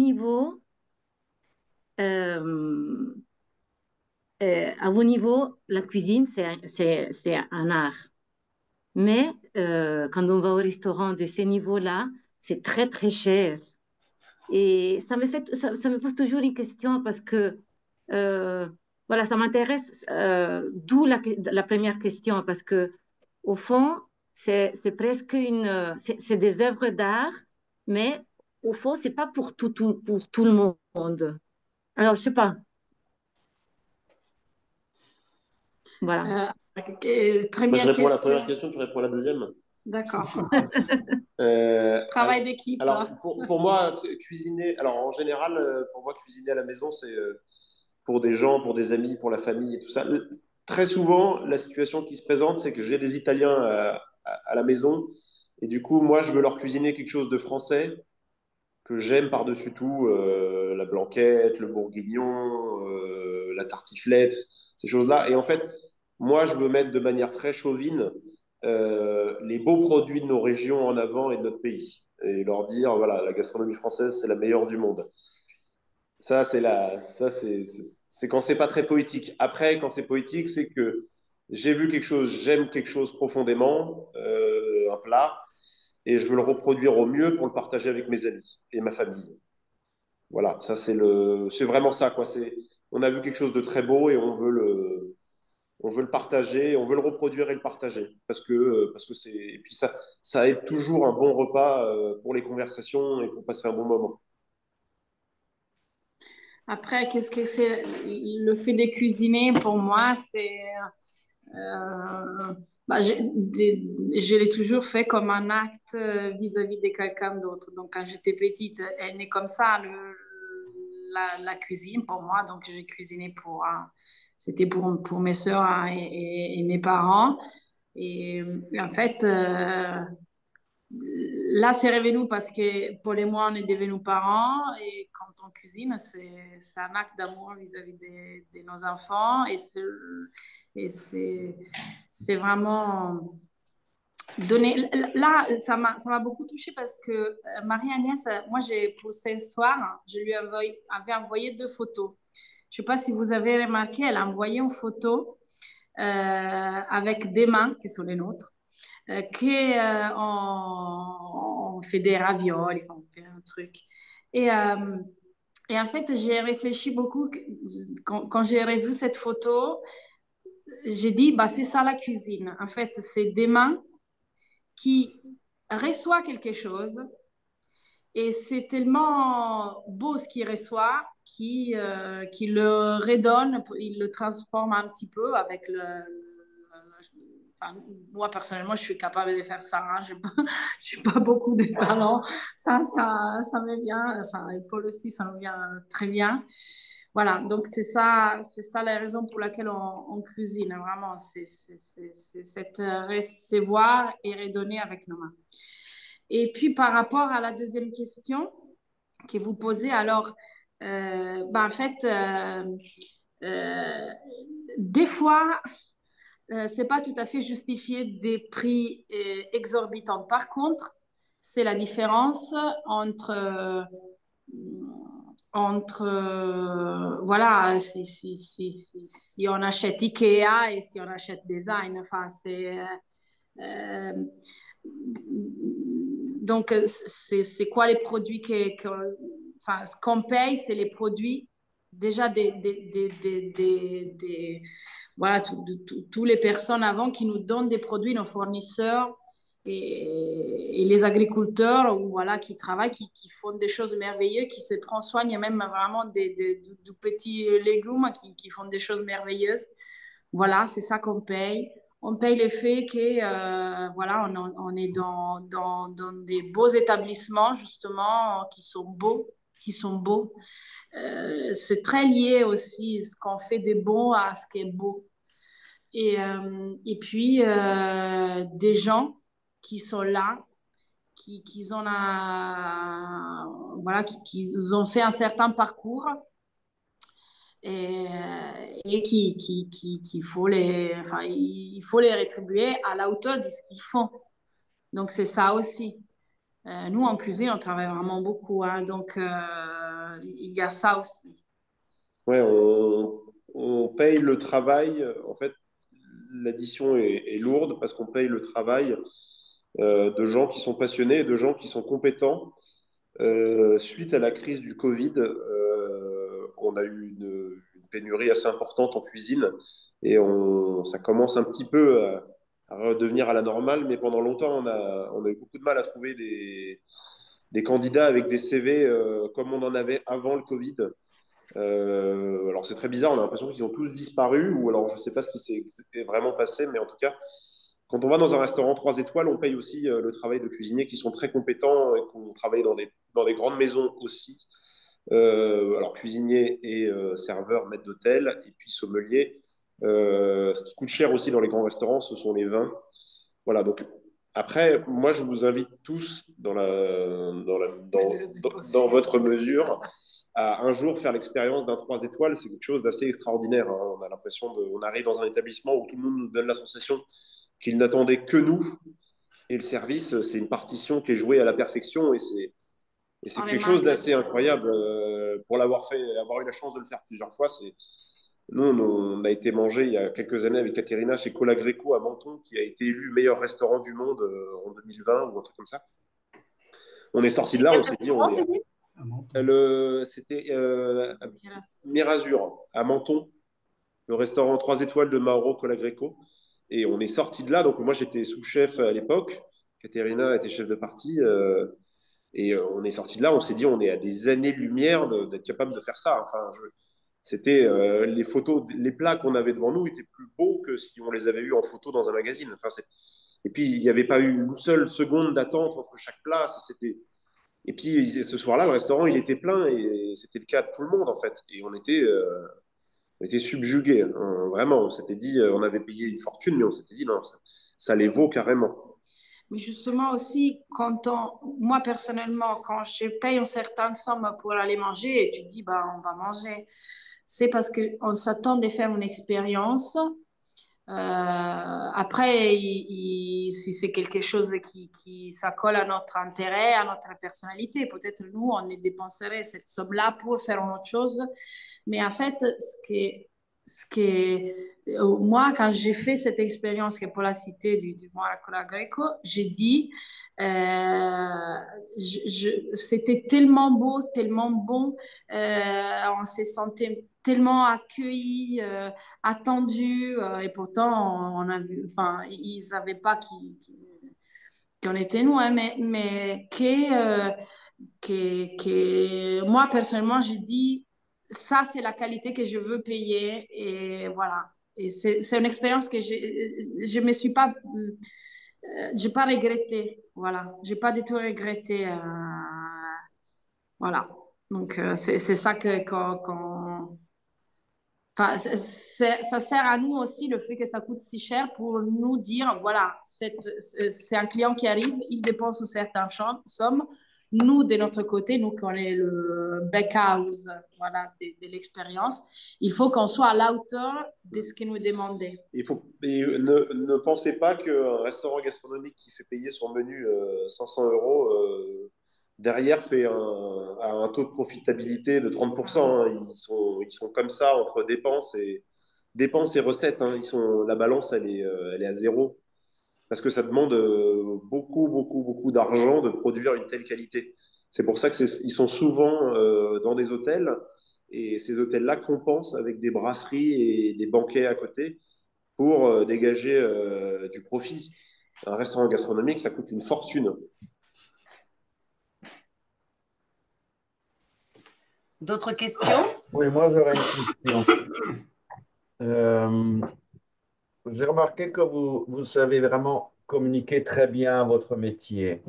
niveaux, la cuisine, c'est un art. Mais quand on va au restaurant de ces niveaux-là, c'est très cher. Et ça me pose toujours une question parce que voilà, ça m'intéresse, d'où la première question, parce que au fond, c'est presque c'est des œuvres d'art, mais au fond, c'est pas pour tout le monde. Alors, je sais pas, voilà. Moi, je Première réponds à la première question. question, tu réponds à la deuxième. D'accord. Euh, Travail d'équipe. alors, pour moi, cuisiner, alors en général, pour moi, cuisiner à la maison, c'est pour des gens, pour des amis, pour la famille et tout ça. Très souvent, la situation qui se présente, c'est que j'ai des Italiens à la maison et du coup, moi, je veux leur cuisiner quelque chose de français que j'aime par-dessus tout, la blanquette, le bourguignon, la tartiflette, ces choses-là. Et en fait, moi, je veux mettre de manière très chauvine les beaux produits de nos régions en avant et de notre pays. Et leur dire, voilà, la gastronomie française, c'est la meilleure du monde. C'est quand c'est pas très poétique. Après, quand c'est poétique, c'est que j'ai vu quelque chose, j'aime quelque chose profondément, un plat, et je veux le reproduire au mieux pour le partager avec mes amis et ma famille. Voilà, ça c'est vraiment ça quoi. On a vu quelque chose de très beau et on veut le partager, on veut le reproduire et le partager parce que et puis ça aide toujours un bon repas pour les conversations et pour passer un bon moment. Après, qu'est-ce que c'est le fait de cuisiner pour moi, c'est je l'ai toujours fait comme un acte vis-à-vis de quelqu'un d'autre. Donc, quand j'étais petite, elle est comme ça, la cuisine pour moi. Donc, j'ai cuisiné c'était pour mes soeurs hein, et mes parents. Et en fait, là, c'est revenu parce que Paul et moi, on est devenus parents et quand on cuisine, c'est un acte d'amour vis-à-vis de nos enfants et c'est vraiment donné. Là, ça m'a beaucoup touchée parce que Marie-Agnès, moi, pour ce soir, je lui avais envoyé 2 photos. Je ne sais pas si vous avez remarqué, elle a envoyé une photo avec des mains qui sont les nôtres on fait des raviolis, enfin, on fait un truc. Et, euh, et en fait, j'ai réfléchi beaucoup. Quand j'ai revu cette photo, j'ai dit, bah, c'est ça la cuisine. En fait, c'est des mains qui reçoivent quelque chose et c'est tellement beau ce qu'il reçoit qui le redonne, il le transforme un petit peu avec enfin, moi, personnellement, je suis capable de faire ça. Hein. J'ai pas beaucoup de talent. Ça me vient. Enfin, et Paul aussi, ça me vient très bien. Voilà, donc c'est ça la raison pour laquelle on cuisine. Vraiment, c'est cette recevoir et redonner avec nos mains. Et puis, par rapport à la deuxième question que vous posez, alors, en fait, euh, des fois, c'est pas tout à fait justifié des prix exorbitants. Par contre, c'est la différence entre voilà, si on achète Ikea et si on achète Design. Enfin, euh, donc, c'est quoi les produits enfin, ce qu'on paye, c'est les produits déjà voilà, toutes les personnes avant qui nous donnent des produits, nos fournisseurs et les agriculteurs ou voilà, qui travaillent, qui font des choses merveilleuses, qui se prennent soin même vraiment de petits légumes, qui font des choses merveilleuses. Voilà, c'est ça qu'on paye. On paye le fait que voilà, on est dans des beaux établissements justement qui sont beaux, qui sont beaux. C'est très lié aussi ce qu'on fait de bon à ce qui est beau. Et puis des gens qui sont là, qui ont voilà, qui ont fait un certain parcours et qu'il faut enfin, il faut les rétribuer à la hauteur de ce qu'ils font. Donc, c'est ça aussi. Nous, en cuisine, on travaille vraiment beaucoup. Hein, donc, il y a ça aussi. Ouais, on paye le travail. En fait, l'addition est lourde parce qu'on paye le travail de gens qui sont passionnés et de gens qui sont compétents. Suite à la crise du Covid, on a eu une pénurie assez importante en cuisine et ça commence un petit peu à redevenir à la normale, mais pendant longtemps, on a eu beaucoup de mal à trouver des candidats avec des CV comme on en avait avant le Covid. Alors c'est très bizarre, on a l'impression qu'ils ont tous disparu, ou alors je ne sais pas ce qui s'est vraiment passé, mais en tout cas, quand on va dans un restaurant 3 étoiles, on paye aussi le travail de cuisiniers qui sont très compétents et qui ont travaillé dans des grandes maisons aussi. Alors cuisinier et serveur, maître d'hôtel, et puis sommelier. Ce qui coûte cher aussi dans les grands restaurants, ce sont les vins. Voilà, donc après, moi, je vous invite tous dans votre mesure à un jour faire l'expérience d'un 3 étoiles. C'est quelque chose d'assez extraordinaire, hein. On a l'impression on arrive dans un établissement où tout le monde nous donne la sensation qu'il n'attendait que nous. Et le service, c'est une partition qui est jouée à la perfection et c'est quelque chose d'assez incroyable. Pour l'avoir fait, avoir eu la chance de le faire plusieurs fois, nous, on a été manger il y a quelques années avec Caterina chez Cola Greco à Menton, qui a été élu meilleur restaurant du monde en 2020 ou un truc comme ça. On est sorti de là, on s'est dit, c'était Mirazur à Menton, le restaurant 3 étoiles de Mauro Cola Greco. Et on est sorti de là. Donc moi, j'étais sous-chef à l'époque. Caterina était chef de partie. Et on est sorti de là. On s'est dit, on est à des années-lumière d'être capable de faire ça. Enfin, c'était les photos, les plats qu'on avait devant nous étaient plus beaux que si on les avait eus en photo dans un magazine. Enfin, et puis, il n'y avait pas eu une seule seconde d'attente entre chaque plat. Et puis, ce soir-là, le restaurant, il était plein et c'était le cas de tout le monde, en fait. Et on était subjugués, hein, vraiment. On s'était dit, on avait payé une fortune, mais on s'était dit, non, ça les vaut carrément. Mais justement aussi, moi personnellement, quand je paye une certaine somme pour aller manger et tu dis, bah, on va manger, c'est parce qu'on s'attend de faire une expérience. Après, si c'est quelque chose ça colle à notre intérêt, à notre personnalité, peut-être nous, on dépenserait cette somme-là pour faire une autre chose. Mais en fait, moi, quand j'ai fait cette expérience que pour la cité du Moracola Greco, j'ai dit, c'était tellement beau, tellement bon, on s'est senti tellement accueillis, attendus, et pourtant, on a vu, enfin, ils ne savaient pas qu'on était nous, hein, mais moi, personnellement, j'ai dit, ça, c'est la qualité que je veux payer. Et voilà. Et c'est une expérience que je me suis pas, j'ai pas regretté. Voilà. J'ai pas du tout regretté. Voilà. Donc, c'est ça enfin, ça sert à nous aussi le fait que ça coûte si cher pour nous dire, voilà, c'est un client qui arrive, il dépense une certaine somme. Nous, de notre côté, nous qui on est le back-house voilà, de l'expérience, il faut qu'on soit à la hauteur de ce que nous demandait. Ne pensez pas qu'un restaurant gastronomique qui fait payer son menu 500 euros derrière fait un taux de profitabilité de 30%, hein. Ils sont comme ça entre dépenses et recettes, hein. La balance, elle est à zéro. Parce que ça demande beaucoup, beaucoup, beaucoup d'argent de produire une telle qualité. C'est pour ça qu'ils sont souvent dans des hôtels et ces hôtels-là compensent avec des brasseries et des banquets à côté pour dégager du profit. Un restaurant gastronomique, ça coûte une fortune. D'autres questions? Oui, moi j'aurais une question. Euh, j'ai remarqué que vous savez vraiment communiquer très bien votre métier.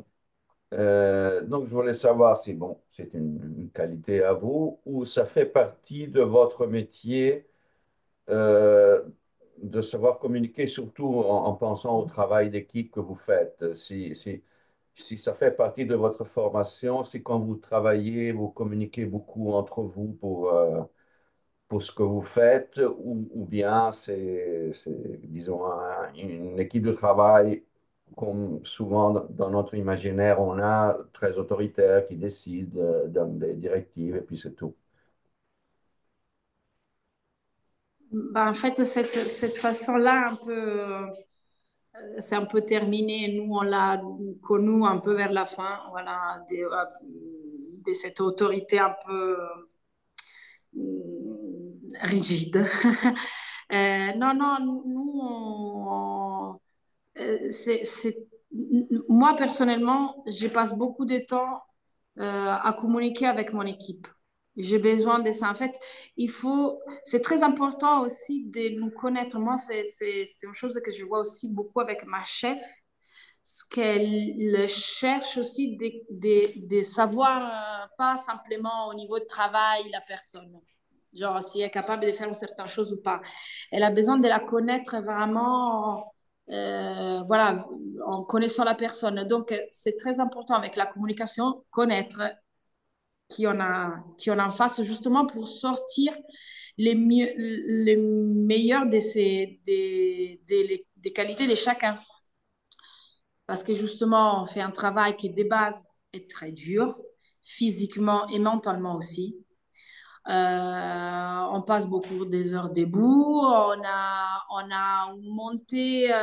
Donc je voulais savoir si bon, c'est une qualité à vous ou ça fait partie de votre métier euh, de savoir communiquer, surtout en pensant au travail d'équipe que vous faites. Si ça fait partie de votre formation, si quand vous travaillez, vous communiquez beaucoup entre vous pour ce que vous faites, ou bien disons, une équipe de travail, comme souvent dans notre imaginaire, on a très autoritaire qui décide, donne des directives, et puis c'est tout. Ben, en fait, cette façon-là, c'est un peu terminé. Nous, on l'a connu un peu vers la fin, voilà, de cette autorité un peu rigide. Non, non, nous, moi, personnellement, je passe beaucoup de temps à communiquer avec mon équipe. J'ai besoin de ça. En fait, c'est très important aussi de nous connaître. Moi, c'est une chose que je vois aussi beaucoup avec ma chef, ce qu'elle cherche aussi de savoir, pas simplement au niveau de travail, la personne. Genre, si elle est capable de faire une certaine chose ou pas. Elle a besoin de la connaître vraiment, voilà, en connaissant la personne. Donc, c'est très important avec la communication, connaître qui on a en face, justement pour sortir les meilleurs des qualités de chacun. Parce que justement, on fait un travail qui, de base, est très dur, physiquement et mentalement aussi. On passe beaucoup des heures debout, on a une montée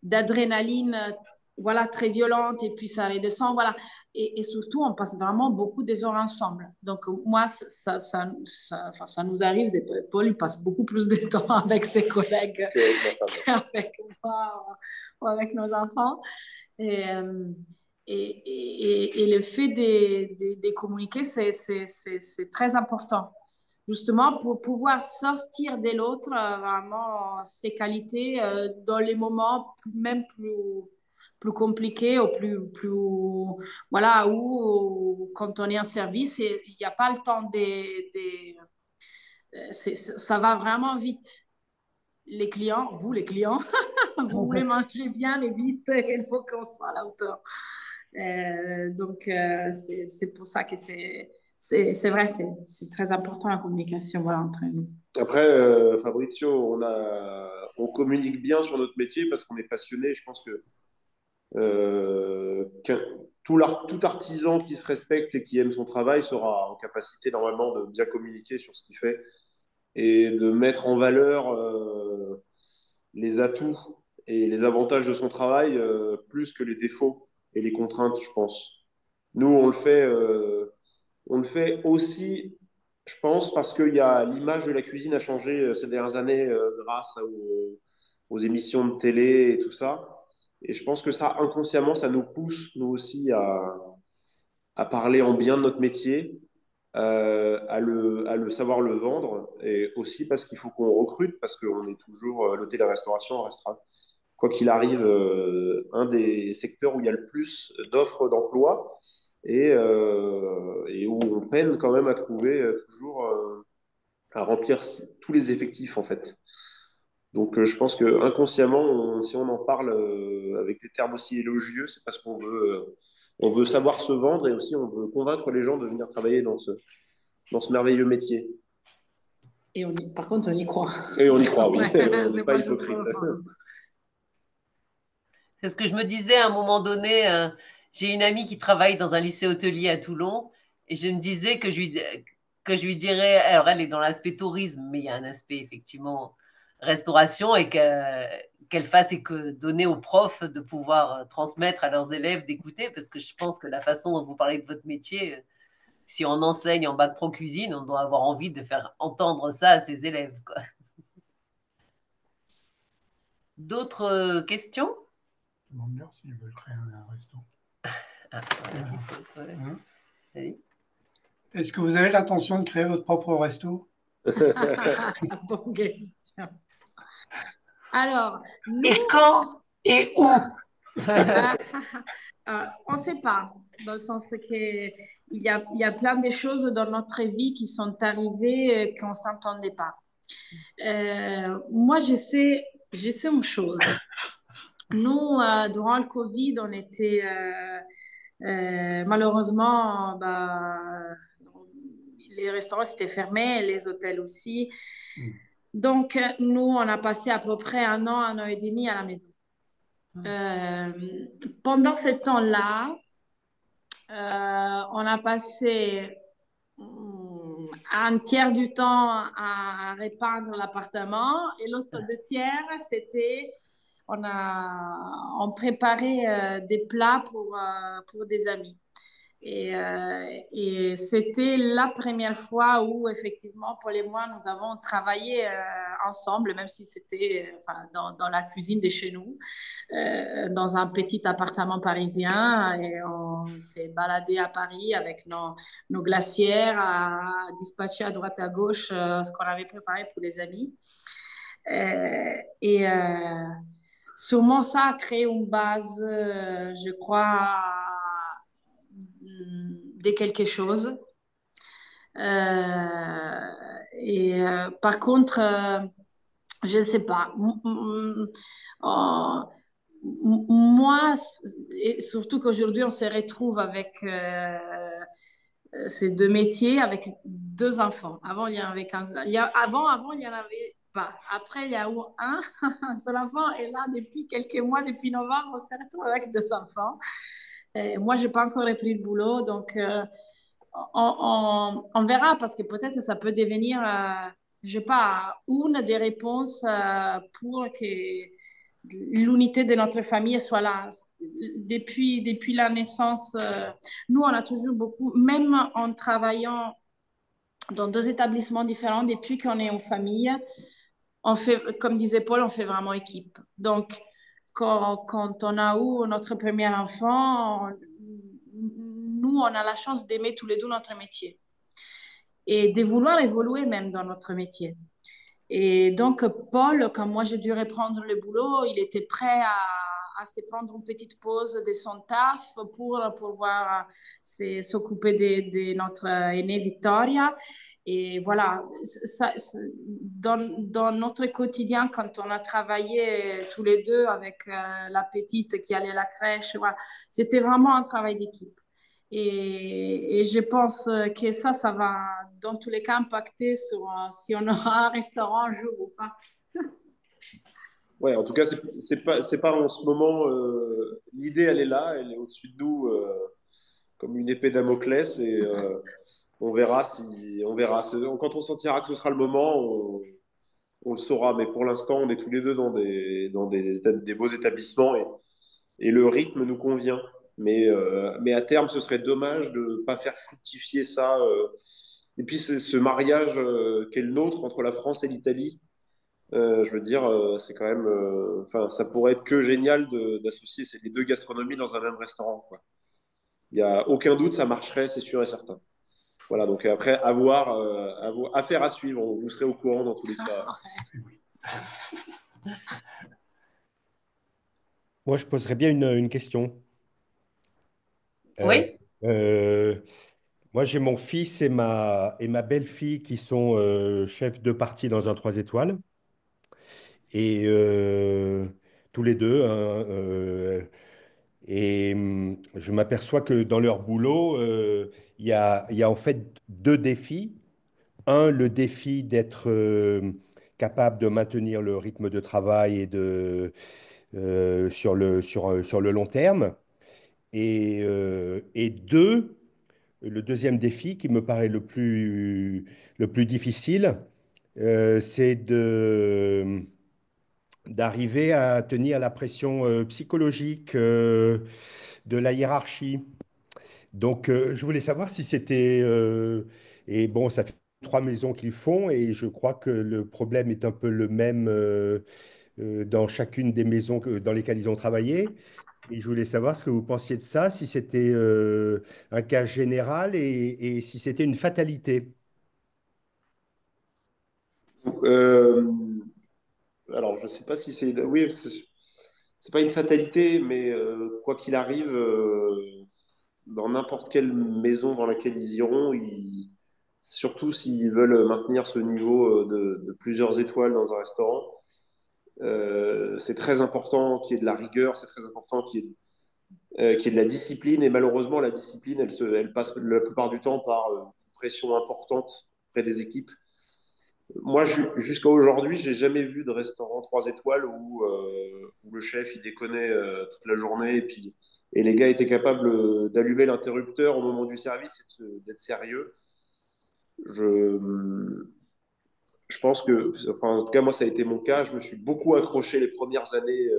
d'adrénaline voilà, très violente et puis ça redescend. Voilà. Et surtout, on passe vraiment beaucoup des heures ensemble. Donc, moi, enfin, ça nous arrive, Paul, il passe beaucoup plus de temps avec ses collègues qu'avec moi ou avec nos enfants. Et, le fait de communiquer, c'est très important. Justement, pour pouvoir sortir de l'autre vraiment ses qualités dans les moments même plus compliqués ou voilà, où quand on est en service, il n'y a pas le temps ça va vraiment vite. Les clients, vous les clients, vous voulez manger bien et vite, il faut qu'on soit à la hauteur. Donc, c'est pour ça que c'est vrai, c'est très important la communication voilà, entre nous. Après, Fabrizio, on communique bien sur notre métier parce qu'on est passionné. Je pense que tout artisan qui se respecte et qui aime son travail sera en capacité normalement de bien communiquer sur ce qu'il fait et de mettre en valeur les atouts et les avantages de son travail plus que les défauts et les contraintes, je pense. Nous, on le fait aussi, je pense, parce que l'image de la cuisine a changé ces dernières années grâce aux émissions de télé et tout ça. Et je pense que ça, inconsciemment, ça nous pousse, nous aussi, à parler en bien de notre métier, à le savoir le vendre, et aussi parce qu'il faut qu'on recrute, parce qu'on est toujours, l'hôtel et la restauration restera, quoi qu'il arrive, un des secteurs où il y a le plus d'offres d'emploi et où on peine quand même à trouver toujours, à remplir tous les effectifs, en fait. Donc, je pense que inconsciemment, si on en parle avec des termes aussi élogieux, c'est parce on veut savoir se vendre et aussi on veut convaincre les gens de venir travailler dans ce merveilleux métier. Et par contre, on y croit. Et on y croit, oui. Ouais, On n'est pas hypocrite. C'est ce que je me disais à un moment donné. J'ai une amie qui travaille dans un lycée hôtelier à Toulon et je me disais que je lui dirais, alors elle est dans l'aspect tourisme, mais il y a un aspect effectivement restauration et qu'elle fasse et que donner aux profs de pouvoir transmettre à leurs élèves d'écouter parce que je pense que la façon dont vous parlez de votre métier, si on enseigne en bac pro cuisine, on doit avoir envie de faire entendre ça à ses élèves, quoi. D'autres questions? Je me demande bien s'ils veulent créer un resto. Ah, vas-y. Vas-y. Est-ce que vous avez l'intention de créer votre propre resto? Bonne question. Alors, nous... Et quand et où? On ne sait pas, dans le sens qu'il y a plein de choses dans notre vie qui sont arrivées qu'on ne s'entendait pas. Moi, je sais une chose. Nous, durant le Covid, on était malheureusement, les restaurants étaient fermés, les hôtels aussi. Donc, nous, on a passé à peu près un an et demi à la maison. Pendant ce temps-là, on a passé un tiers du temps à repeindre l'appartement et l'autre deux tiers, c'était on préparait des plats pour des amis. Et c'était la première fois où, effectivement, Paul et moi, nous avons travaillé ensemble, même si c'était dans la cuisine de chez nous, dans un petit appartement parisien. Et on s'est baladé à Paris avec nos glacières à dispatcher à droite à gauche ce qu'on avait préparé pour les amis. Et sûrement, ça a créé une base, je crois, de quelque chose. Par contre, je ne sais pas. Moi, et surtout qu'aujourd'hui, on se retrouve avec ces deux métiers, avec deux enfants. Avant, il y en avait 15. Avant, il y en avait pas. Après, il y a eu un seul enfant. Et là, depuis quelques mois, depuis novembre, on se retrouve avec deux enfants. Et moi, je n'ai pas encore repris le boulot. Donc, on verra parce que peut-être ça peut devenir, je sais pas, une des réponses pour que l'unité de notre famille soit là. Depuis la naissance, nous, on a toujours beaucoup, même en travaillant dans deux établissements différents, depuis qu'on est en famille, on fait, comme disait Paul, on fait vraiment équipe. Donc, quand on a eu notre premier enfant, nous, on a la chance d'aimer tous les deux notre métier et de vouloir évoluer même dans notre métier. Et donc, Paul, quand moi j'ai dû reprendre le boulot, il était prêt à se prendre une petite pause de son taf pour pouvoir s'occuper de notre aînée Victoria. Et voilà, dans notre quotidien, quand on a travaillé tous les deux avec la petite qui allait à la crèche, voilà, c'était vraiment un travail d'équipe. Et je pense que ça va dans tous les cas impacter sur si on aura un restaurant un jour ou pas. Ouais, en tout cas, c'est pas en ce moment. L'idée, elle est là, elle est au-dessus de nous comme une épée Damoclès et on verra on verra. Quand on sentira que ce sera le moment, on le saura. Mais pour l'instant, on est tous les deux dans des beaux établissements et le rythme nous convient. Mais à terme, ce serait dommage de ne pas faire fructifier ça. Et puis, ce mariage qu'est le nôtre entre la France et l'Italie, je veux dire, c'est quand même. Enfin, ça pourrait être que génial d'associer les deux gastronomies dans un même restaurant, quoi. Il n'y a aucun doute, ça marcherait, c'est sûr et certain. Voilà, donc après, affaire à suivre. Vous serez au courant dans tous les cas. Moi, je poserais bien une question. Euh, Oui, euh, Moi, j'ai mon fils et ma belle-fille qui sont chefs de partie dans un 3 étoiles. Et tous les deux, hein, je m'aperçois que dans leur boulot, il y a en fait deux défis. Un, le défi d'être capable de maintenir le rythme de travail sur le long terme. Et deux, le deuxième défi qui me paraît le plus difficile, c'est d'arriver à tenir la pression psychologique de la hiérarchie. Donc, je voulais savoir si c'était... et bon, ça fait trois maisons qu'ils font et je crois que le problème est un peu le même dans chacune des maisons dans lesquelles ils ont travaillé. Et je voulais savoir ce que vous pensiez de ça, si c'était un cas général et si c'était une fatalité. Euh, alors, je sais pas si c'est. Oui, c'est pas une fatalité, mais quoi qu'il arrive, dans n'importe quelle maison dans laquelle ils iront, surtout s'ils veulent maintenir ce niveau de plusieurs étoiles dans un restaurant, c'est très important qu'il y ait de la rigueur, c'est très important qu'il y ait de la discipline. Et malheureusement, la discipline, elle passe la plupart du temps par une pression importante près des équipes. Moi, jusqu'à aujourd'hui, j'ai jamais vu de restaurant 3 étoiles où le chef il déconnait toute la journée et les gars étaient capables d'allumer l'interrupteur au moment du service et d'être sérieux. Je, je pense que, enfin, en tout cas, moi, ça a été mon cas. Je me suis beaucoup accroché les premières années.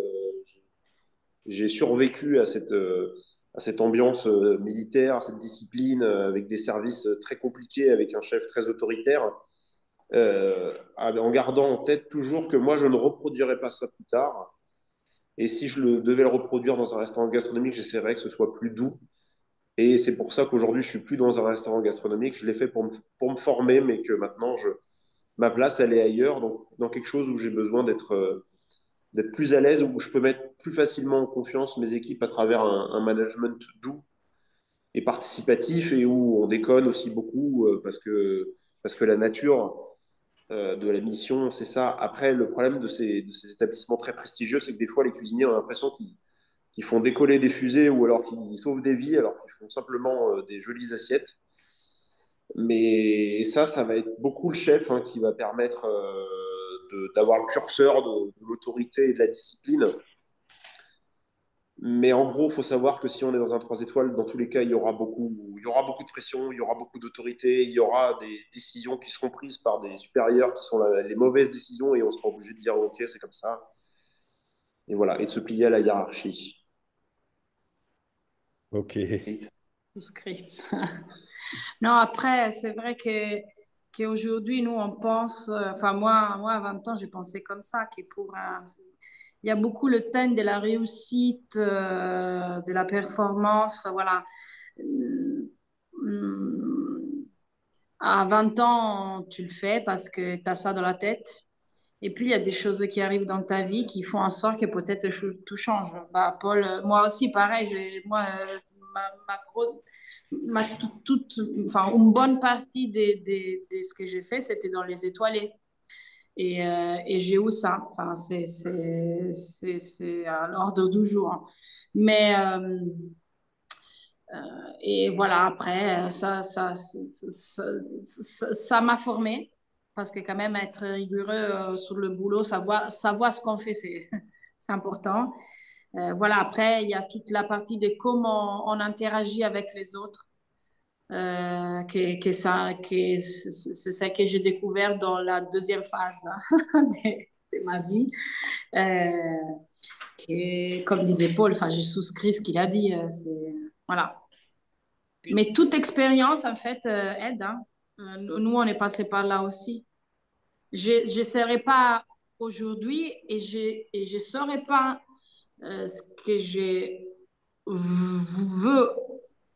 J'ai survécu à cette ambiance militaire, à cette discipline, avec des services très compliqués, avec un chef très autoritaire, en gardant en tête toujours que moi, je ne reproduirai pas ça plus tard. Et si devais le reproduire dans un restaurant gastronomique, j'essaierais que ce soit plus doux. Et c'est pour ça qu'aujourd'hui, je suis plus dans un restaurant gastronomique. Je l'ai fait pour me former, mais que maintenant, ma place, elle est ailleurs, donc dans quelque chose où j'ai besoin d'être plus à l'aise, où je peux mettre plus facilement en confiance mes équipes à travers un management doux et participatif, et où on déconne aussi beaucoup parce que la nature de la mission, c'est ça. Après, le problème de ces établissements très prestigieux, c'est que des fois, les cuisiniers ont l'impression qu'ils font décoller des fusées ou alors qu'ils sauvent des vies, alors qu'ils font simplement des jolies assiettes. Mais ça va être beaucoup le chef qui va permettre d'avoir le curseur de l'autorité et de la discipline. Mais en gros, il faut savoir que si on est dans un 3 étoiles, dans tous les cas, il y aura beaucoup de pression, il y aura beaucoup d'autorité, il y aura des décisions qui seront prises par des supérieurs qui sont les mauvaises décisions et on sera obligé de dire OK, c'est comme ça. Et voilà, et de se plier à la hiérarchie. Ok. Souscrit. Non, après, c'est vrai qu'aujourd'hui, nous, on pense, enfin, moi, à 20 ans, j'ai pensé comme ça, il y a beaucoup le thème de la réussite, de la performance, voilà. Hum, À 20 ans, tu le fais parce que tu as ça dans la tête. Et puis, il y a des choses qui arrivent dans ta vie qui font en sorte que peut-être tout change. Bah, Paul, moi aussi, pareil, ma, gros- enfin, une bonne partie de ce que j'ai fait, c'était dans les étoilés. Et j'ai eu ça. Enfin, c'est à l'ordre du jour. Mais, et voilà, après, ça m'a formé parce que quand même être rigoureux sur le boulot, savoir ce qu'on fait, c'est important. Voilà, après, il y a toute la partie de comment on interagit avec les autres. C'est ça que j'ai découvert dans la deuxième phase de ma vie. Comme disait Paul, enfin, j'ai souscrit ce qu'il a dit. Voilà. Mais toute expérience, en fait, aide. Hein. Nous, on est passé par là aussi. Je ne serais pas aujourd'hui et je ne saurais pas ce que je veux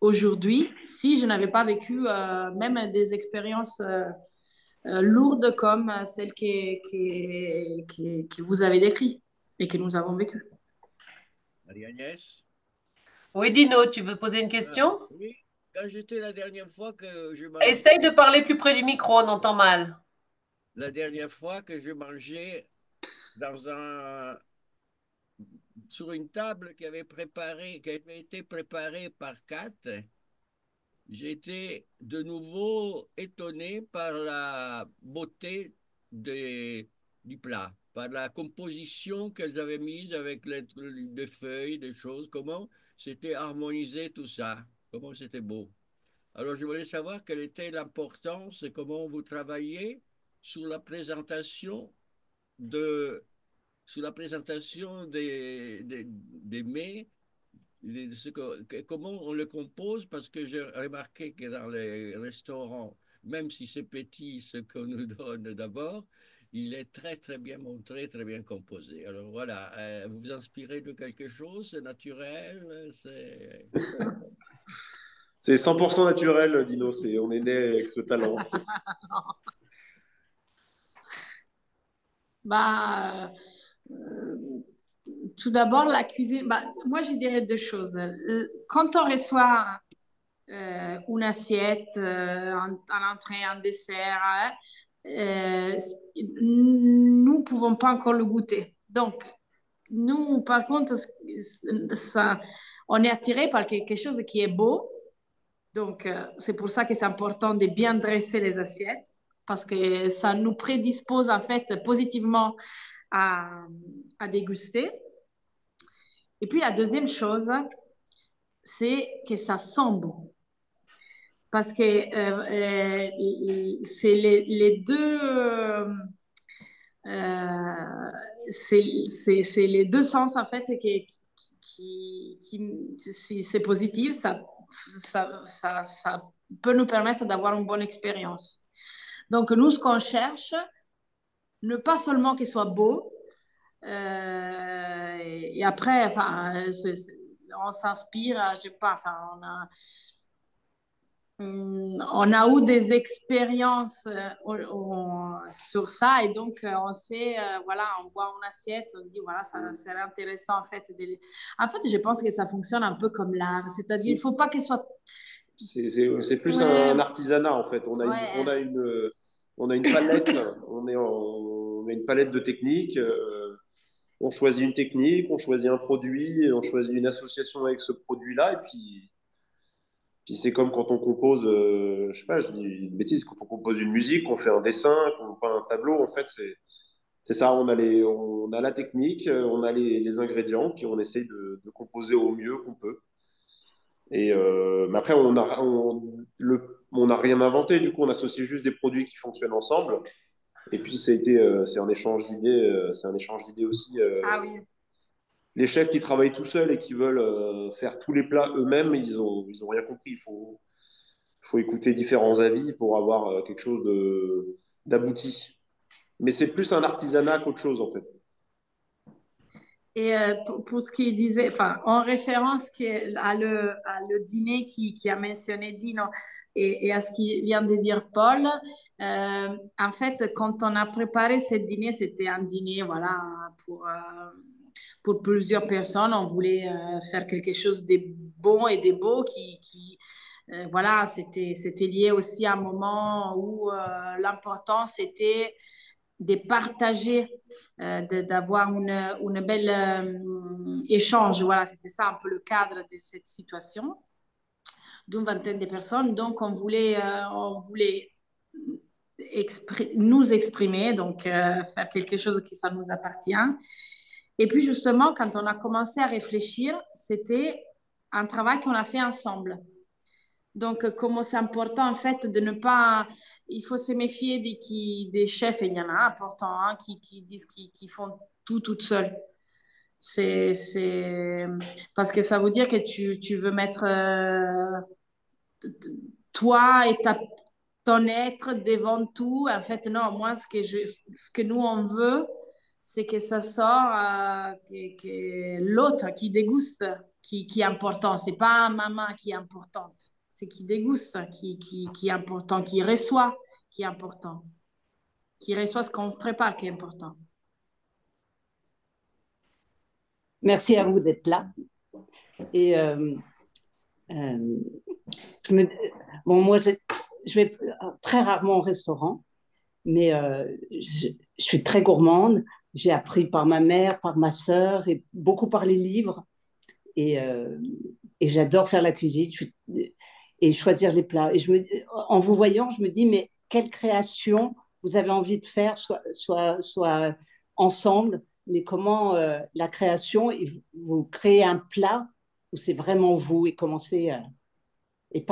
aujourd'hui si je n'avais pas vécu même des expériences lourdes comme celles que vous avez décrites et que nous avons vécues. Marie-Agnès? Oui, Dino, tu veux poser une question? Oui, quand j'étais la dernière fois que je Essaye mangeais, de parler plus près du micro, on entend mal. la dernière fois que je mangeais dans sur une table qui avait été préparée par Kat, j'ai été de nouveau étonné par la beauté du plat, par la composition qu'elles avaient mise avec des feuilles, des choses, comment c'était harmonisé tout ça, comment c'était beau. Alors, je voulais savoir quelle était l'importance et comment vous travaillez sur la présentation de, sur la présentation des mets, comment on le compose, parce que j'ai remarqué que dans les restaurants, même si c'est petit ce qu'on nous donne d'abord, il est très très bien montré, très bien composé. Alors voilà, vous vous inspirez de quelque chose, c'est naturel, c'est... C'est 100% naturel, Dino. On est né avec ce talent. Bah, tout d'abord, la cuisine. Bah, moi, je dirais deux choses. Quand on reçoit une assiette, un entrée, un dessert, hein, nous ne pouvons pas encore le goûter. Donc, nous, par contre, on est attiré par quelque chose qui est beau. Donc, c'est pour ça que c'est important de bien dresser les assiettes parce que ça nous prédispose en fait positivement à, à déguster. Et puis la deuxième chose, c'est que ça sent bon. Parce que c'est les deux, c'est les deux sens en fait si c'est positif, ça peut nous permettre d'avoir une bonne expérience. Donc, nous, ce qu'on cherche, ne pas seulement qu'il soit beau, et après, enfin, on s'inspire, je sais pas, enfin, on a eu des expériences sur ça et donc on sait, voilà, on voit une assiette, on dit voilà, ça serait intéressant en fait. En fait, je pense que ça fonctionne un peu comme l'art, c'est-à-dire il ne faut pas qu'il soit... C'est plus Ouais, un artisanat en fait. ouais. On a une palette, on a une palette de techniques. On choisit une technique, on choisit un produit, on choisit une association avec ce produit-là, et puis c'est comme quand on compose, je sais pas, je dis une bêtise, quand on compose une musique, on fait un dessin, qu'on peint un tableau, en fait, c'est ça, on a la technique, on a les ingrédients, puis on essaye de composer au mieux qu'on peut. Mais après, on n'a rien inventé, du coup, on associe juste des produits qui fonctionnent ensemble. Et puis, c'est un échange d'idées, c'est un échange d'idées aussi. Ah oui. Les chefs qui travaillent tout seuls et qui veulent faire tous les plats eux-mêmes, ils ont rien compris. Il faut écouter différents avis pour avoir quelque chose d'abouti. Mais c'est plus un artisanat qu'autre chose, en fait. Et pour ce qu'il disait, enfin, en référence à le dîner qui a mentionné Dino et à ce qu'il vient de dire Paul, en fait, quand on a préparé ce dîner, c'était un dîner, voilà, pour plusieurs personnes. On voulait faire quelque chose de bon et de beau voilà, c'était lié aussi à un moment où l'important, c'était de partager, d'avoir une belle échange. Voilà, c'était ça un peu le cadre de cette situation d'une vingtaine de personnes. Donc, on voulait nous exprimer, donc faire quelque chose qui ça nous appartient. Et puis, justement, quand on a commencé à réfléchir, c'était un travail qu'on a fait ensemble. Donc, comment c'est important, en fait, de ne pas... Il faut se méfier des chefs, et il y en a importants, hein, qui disent qu'ils font tout toutes seules. C'est... Parce que ça veut dire que tu veux mettre toi et ton être devant tout. En fait, non, moi, ce que nous, on veut, c'est que ça sort, que l'autre qui déguste, qui est important. C'est pas maman qui est importante, c'est qui déguste, qui est important, qui est important, qui reçoit ce qu'on prépare, qui est important. Merci à vous d'être là. Et bon, moi, je vais très rarement au restaurant, mais je suis très gourmande. J'ai appris par ma mère, par ma sœur et beaucoup par les livres. Et j'adore faire la cuisine et choisir les plats. Et en vous voyant, je me dis, mais quelle création vous avez envie de faire, soit ensemble, mais comment la création, vous créez un plat où c'est vraiment vous et commencez, et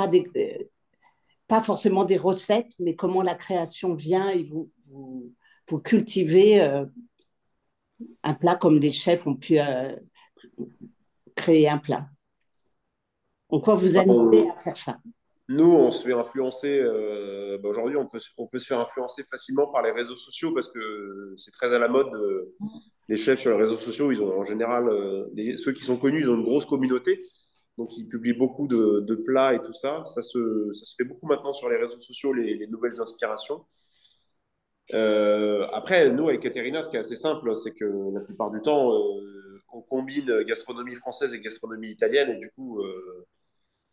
pas forcément des recettes, mais comment la création vient et vous cultivez un plat comme les chefs ont pu créer un plat. En quoi vous amusez à faire ça? Nous, on se fait influencer. Aujourd'hui, on peut se faire influencer facilement par les réseaux sociaux parce que c'est très à la mode. Les chefs sur les réseaux sociaux, ils ont en général, ceux qui sont connus, ils ont une grosse communauté. Donc, ils publient beaucoup de plats et tout ça. Ça se fait beaucoup maintenant sur les réseaux sociaux, les nouvelles inspirations. Après, nous, avec Caterina, ce qui est assez simple, c'est que la plupart du temps, on combine gastronomie française et gastronomie italienne. Et du coup,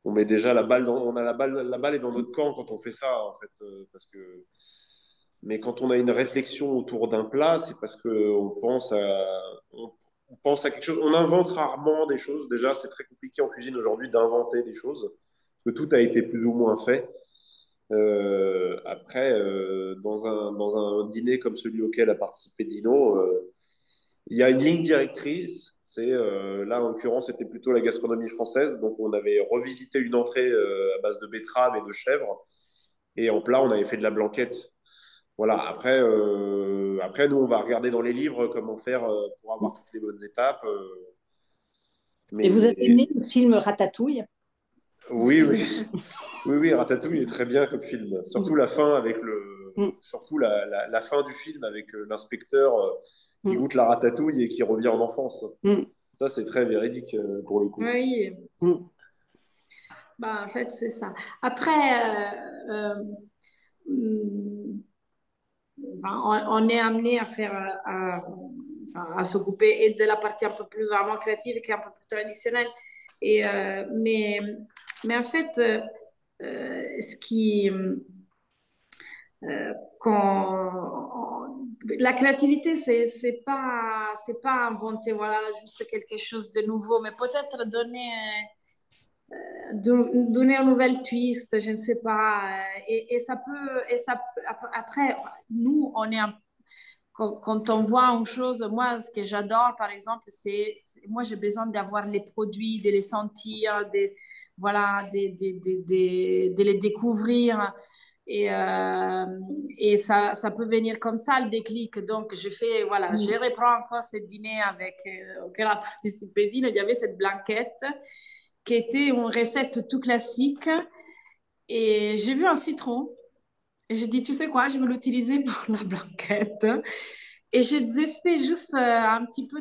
on met déjà la balle est dans notre camp quand on fait ça, en fait. Mais quand on a une réflexion autour d'un plat, c'est parce qu'on on pense à quelque chose. On invente rarement des choses. Déjà, c'est très compliqué en cuisine aujourd'hui d'inventer des choses, parce que tout a été plus ou moins fait. Après, dans un dîner comme celui auquel a participé Dino, il y a une ligne directrice. Là, en l'occurrence, c'était plutôt la gastronomie française. Donc, on avait revisité une entrée à base de betterave et de chèvre. Et en plat, on avait fait de la blanquette. Voilà. Après, nous, on va regarder dans les livres comment faire pour avoir toutes les bonnes étapes. Et vous avez Mais aimé le film Ratatouille? oui, oui, oui, oui, Ratatouille est très bien comme film. Surtout Mm, la fin avec mm, surtout la fin du film avec l'inspecteur qui mm, goûte la ratatouille et qui revient en enfance. mm, Ça, c'est très véridique pour le coup. Oui, mm. bah, en fait, c'est ça. Après, hum, enfin, on est amené à faire, enfin, à s'occuper et de la partie un peu plus vraiment créative qui est un peu plus traditionnelle. Et, mais en fait, ce qui, la créativité, c'est pas inventer, voilà, juste quelque chose de nouveau, mais peut-être donner un nouvel twist, je ne sais pas. Et ça peut, après, nous, quand on voit une chose, moi, ce que j'adore, par exemple, moi, j'ai besoin d'avoir les produits, de les sentir, voilà, de les découvrir. Et, ça peut venir comme ça, le déclic. Donc, voilà, je reprends encore ce dîner auquel a participé Dino. Il y avait cette blanquette qui était une recette tout classique. Et j'ai vu un citron. Et j'ai dit, tu sais quoi, je vais l'utiliser pour la blanquette. Et j'ai décidé juste un petit peu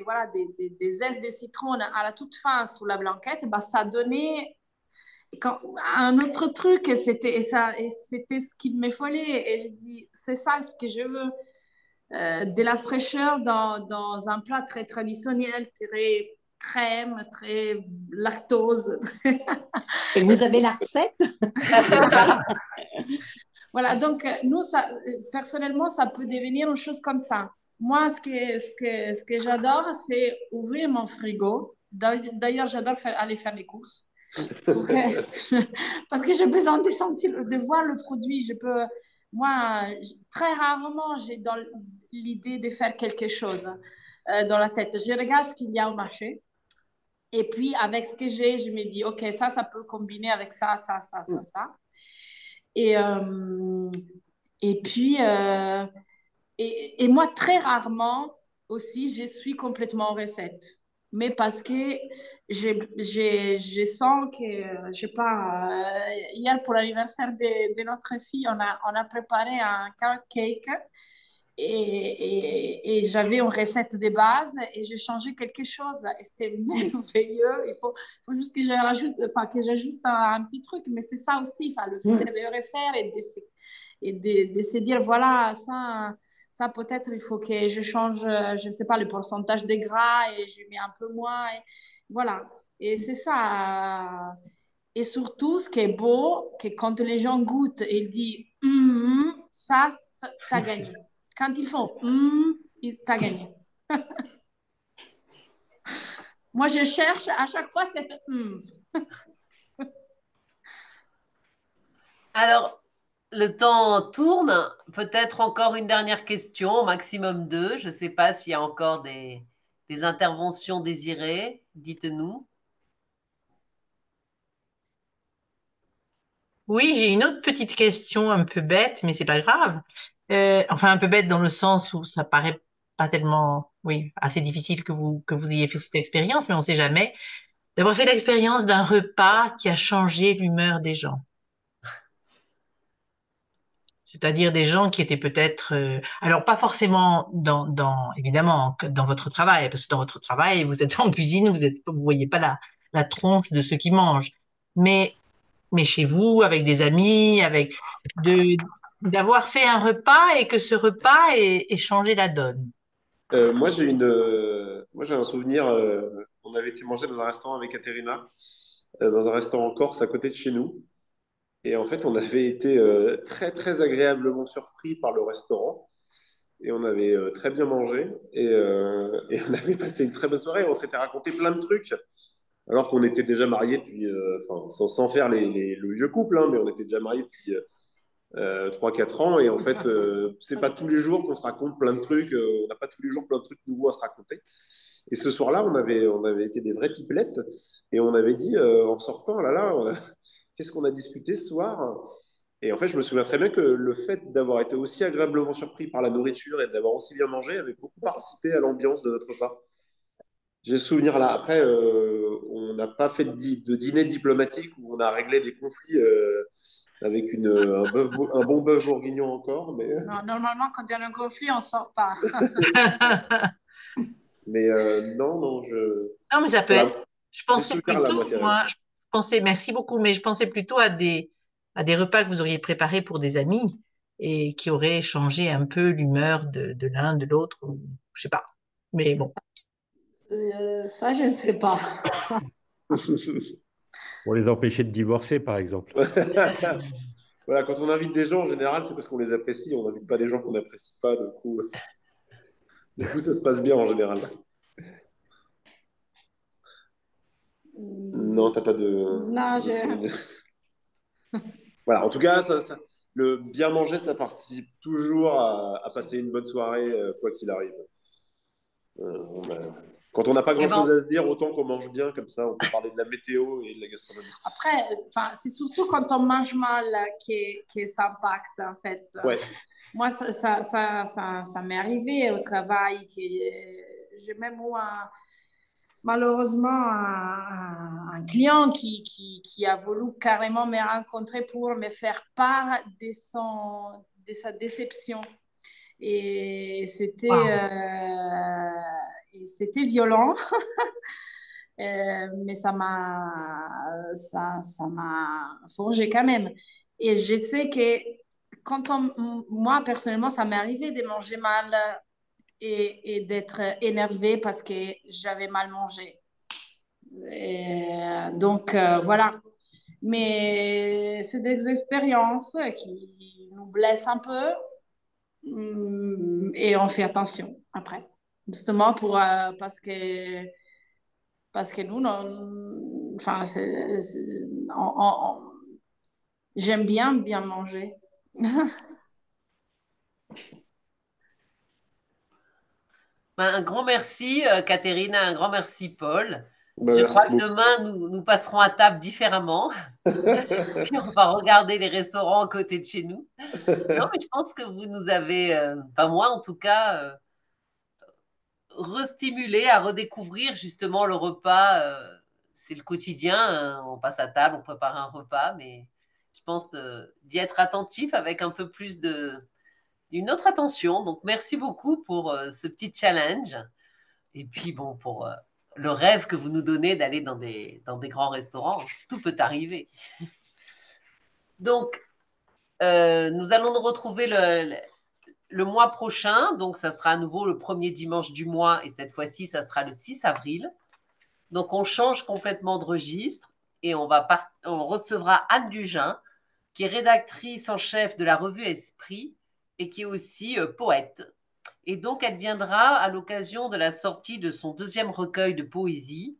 voilà, des zestes de citron à la toute fin sur la blanquette. Bah, ça donnait un autre truc. Et c'était ce qu'il me fallait. Et je dis, c'est ça ce que je veux. De la fraîcheur dans un plat très traditionnel, très crème, très lactose. Et vous avez la recette? Voilà, donc nous, personnellement, ça peut devenir une chose comme ça. Moi, ce que j'adore, c'est ouvrir mon frigo. D'ailleurs, j'adore aller faire les courses. Donc, parce que j'ai besoin de sentir, de voir le produit. Moi, très rarement, j'ai dans l'idée de faire quelque chose dans la tête. Je regarde ce qu'il y a au marché. Et puis, avec ce que j'ai, je me dis, OK, ça peut combiner avec ça, ça, ça, ça, ça. Et, et puis, et moi, très rarement aussi, je suis complètement en recette. Mais parce que je sens que, je sais pas, hier pour l'anniversaire de notre fille, on a préparé un carrot cake et j'avais une recette de base et j'ai changé quelque chose et c'était merveilleux. Faut juste que enfin, que j'ajuste un petit truc, mais c'est ça aussi, enfin, le fait de le refaire et de se dire, voilà, ça peut-être il faut que je change, je ne sais pas, le pourcentage de gras et je mets un peu moins. Voilà. Et c'est ça. Et surtout, ce qui est beau, que quand les gens goûtent et ils disent, ça, t'as gagné. Quand ils font, t'as gagné. Moi, je cherche à chaque fois cette Alors, le temps tourne. Peut-être encore une dernière question, au maximum deux. Je ne sais pas s'il y a encore des interventions désirées. Dites-nous. Oui, j'ai une autre petite question un peu bête, mais c'est pas grave. Enfin, un peu bête dans le sens où ça paraît pas tellement, oui, assez difficile que vous ayez fait cette expérience, mais on sait jamais. D'avoir fait l'expérience d'un repas qui a changé l'humeur des gens. C'est-à-dire des gens qui étaient peut-être, alors pas forcément évidemment, dans votre travail, parce que dans votre travail, vous êtes en cuisine, vous voyez pas la tronche de ceux qui mangent. Mais chez vous, avec des amis, de, d'avoir fait un repas et que ce repas ait changé la donne. Moi, j'ai un souvenir. On avait été manger dans un restaurant avec Katerina, dans un restaurant en Corse à côté de chez nous. Et en fait, on avait été très, très agréablement surpris par le restaurant. Et on avait très bien mangé. Et on avait passé une très bonne soirée. On s'était raconté plein de trucs. Alors qu'on était déjà mariés depuis, enfin, sans faire le vieux couple, hein, mais on était déjà mariés depuis 3-4 ans. Et en fait, c'est pas tous les jours qu'on se raconte plein de trucs. On n'a pas tous les jours plein de trucs nouveaux à se raconter. Et ce soir-là, on avait été des vraies pipelettes. Et on avait dit, en sortant, oh là là, qu'est-ce qu'on a discuté ce soir? Et en fait, je me souviens très bien que le fait d'avoir été aussi agréablement surpris par la nourriture et d'avoir aussi bien mangé avait beaucoup participé à l'ambiance de notre repas. J'ai ce souvenir là. Après, on n'a pas fait de dîner diplomatique où on a réglé des conflits avec un bon bœuf bourguignon encore. Mais, Non, normalement, quand il y a un conflit, on ne sort pas. mais non, non, Non, mais ça peut voilà. être. Je J'ai ce pensais souvenir là, plutôt, moi, Thérèse. moi, je pensais, merci beaucoup, mais je pensais plutôt à des repas que vous auriez préparés pour des amis et qui auraient changé un peu l'humeur de l'un, de l'autre, ou je sais pas. Mais bon. Ça, je ne sais pas. Pour les empêcher de divorcer, par exemple. Voilà, quand on invite des gens, en général, c'est parce qu'on les apprécie. On n'invite pas des gens qu'on n'apprécie pas. Du coup, ça se passe bien en général. Non, t'as pas Non, de souvenir. Voilà, en tout cas, le bien manger, ça participe toujours à passer une bonne soirée, quoi qu'il arrive. Quand on n'a pas Eh ben, grand-chose à se dire, autant qu'on mange bien, comme ça, on peut parler de la météo et de la gastronomie. après, c'est surtout quand on mange mal que ça impacte, en fait. Ouais. Moi, ça m'est arrivé au travail. J'ai même eu malheureusement un client qui a voulu carrément me rencontrer pour me faire part de sa déception. Et Wow. c'était violent, mais ça m'a forgé quand même. Et je sais que moi, personnellement, ça m'est arrivé de manger mal et d'être énervée parce que j'avais mal mangé. Donc, voilà. Mais c'est des expériences qui nous blessent un peu et on fait attention après. Justement parce que nous, enfin, j'aime bien manger. Ben, un grand merci, Catherine, un grand merci, Paul. Bah, Je crois merci que beaucoup. demain, nous passerons à table différemment. Puis on va regarder les restaurants à côté de chez nous. Non, mais je pense que vous nous avez, enfin moi en tout cas, restimulé à redécouvrir justement le repas. C'est le quotidien, hein, on passe à table, on prépare un repas, mais je pense d'y être attentif avec un peu plus une autre attention. Donc merci beaucoup pour ce petit challenge. Et puis bon, pour le rêve que vous nous donnez d'aller dans des grands restaurants, tout peut arriver. Donc, nous allons nous retrouver le mois prochain. Donc, ça sera à nouveau le premier dimanche du mois. Et cette fois-ci, ça sera le 6 avril. Donc, on change complètement de registre. Et on recevra Anne Dugin, qui est rédactrice en chef de la revue Esprit et qui est aussi poète. Et donc, elle viendra à l'occasion de la sortie de son deuxième recueil de poésie.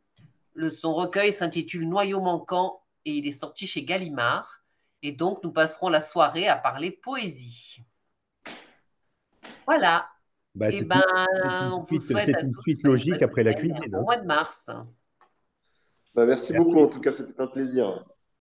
Son recueil s'intitule Noyau manquant et il est sorti chez Gallimard. Et donc, nous passerons la soirée à parler poésie. Voilà. Bah, Et ben, on vous souhaite c'est à une tous suite une logique bonne après la semaine, un cuisine, bon hein. mois de mars. Bah, merci beaucoup, en tout cas, c'était un plaisir.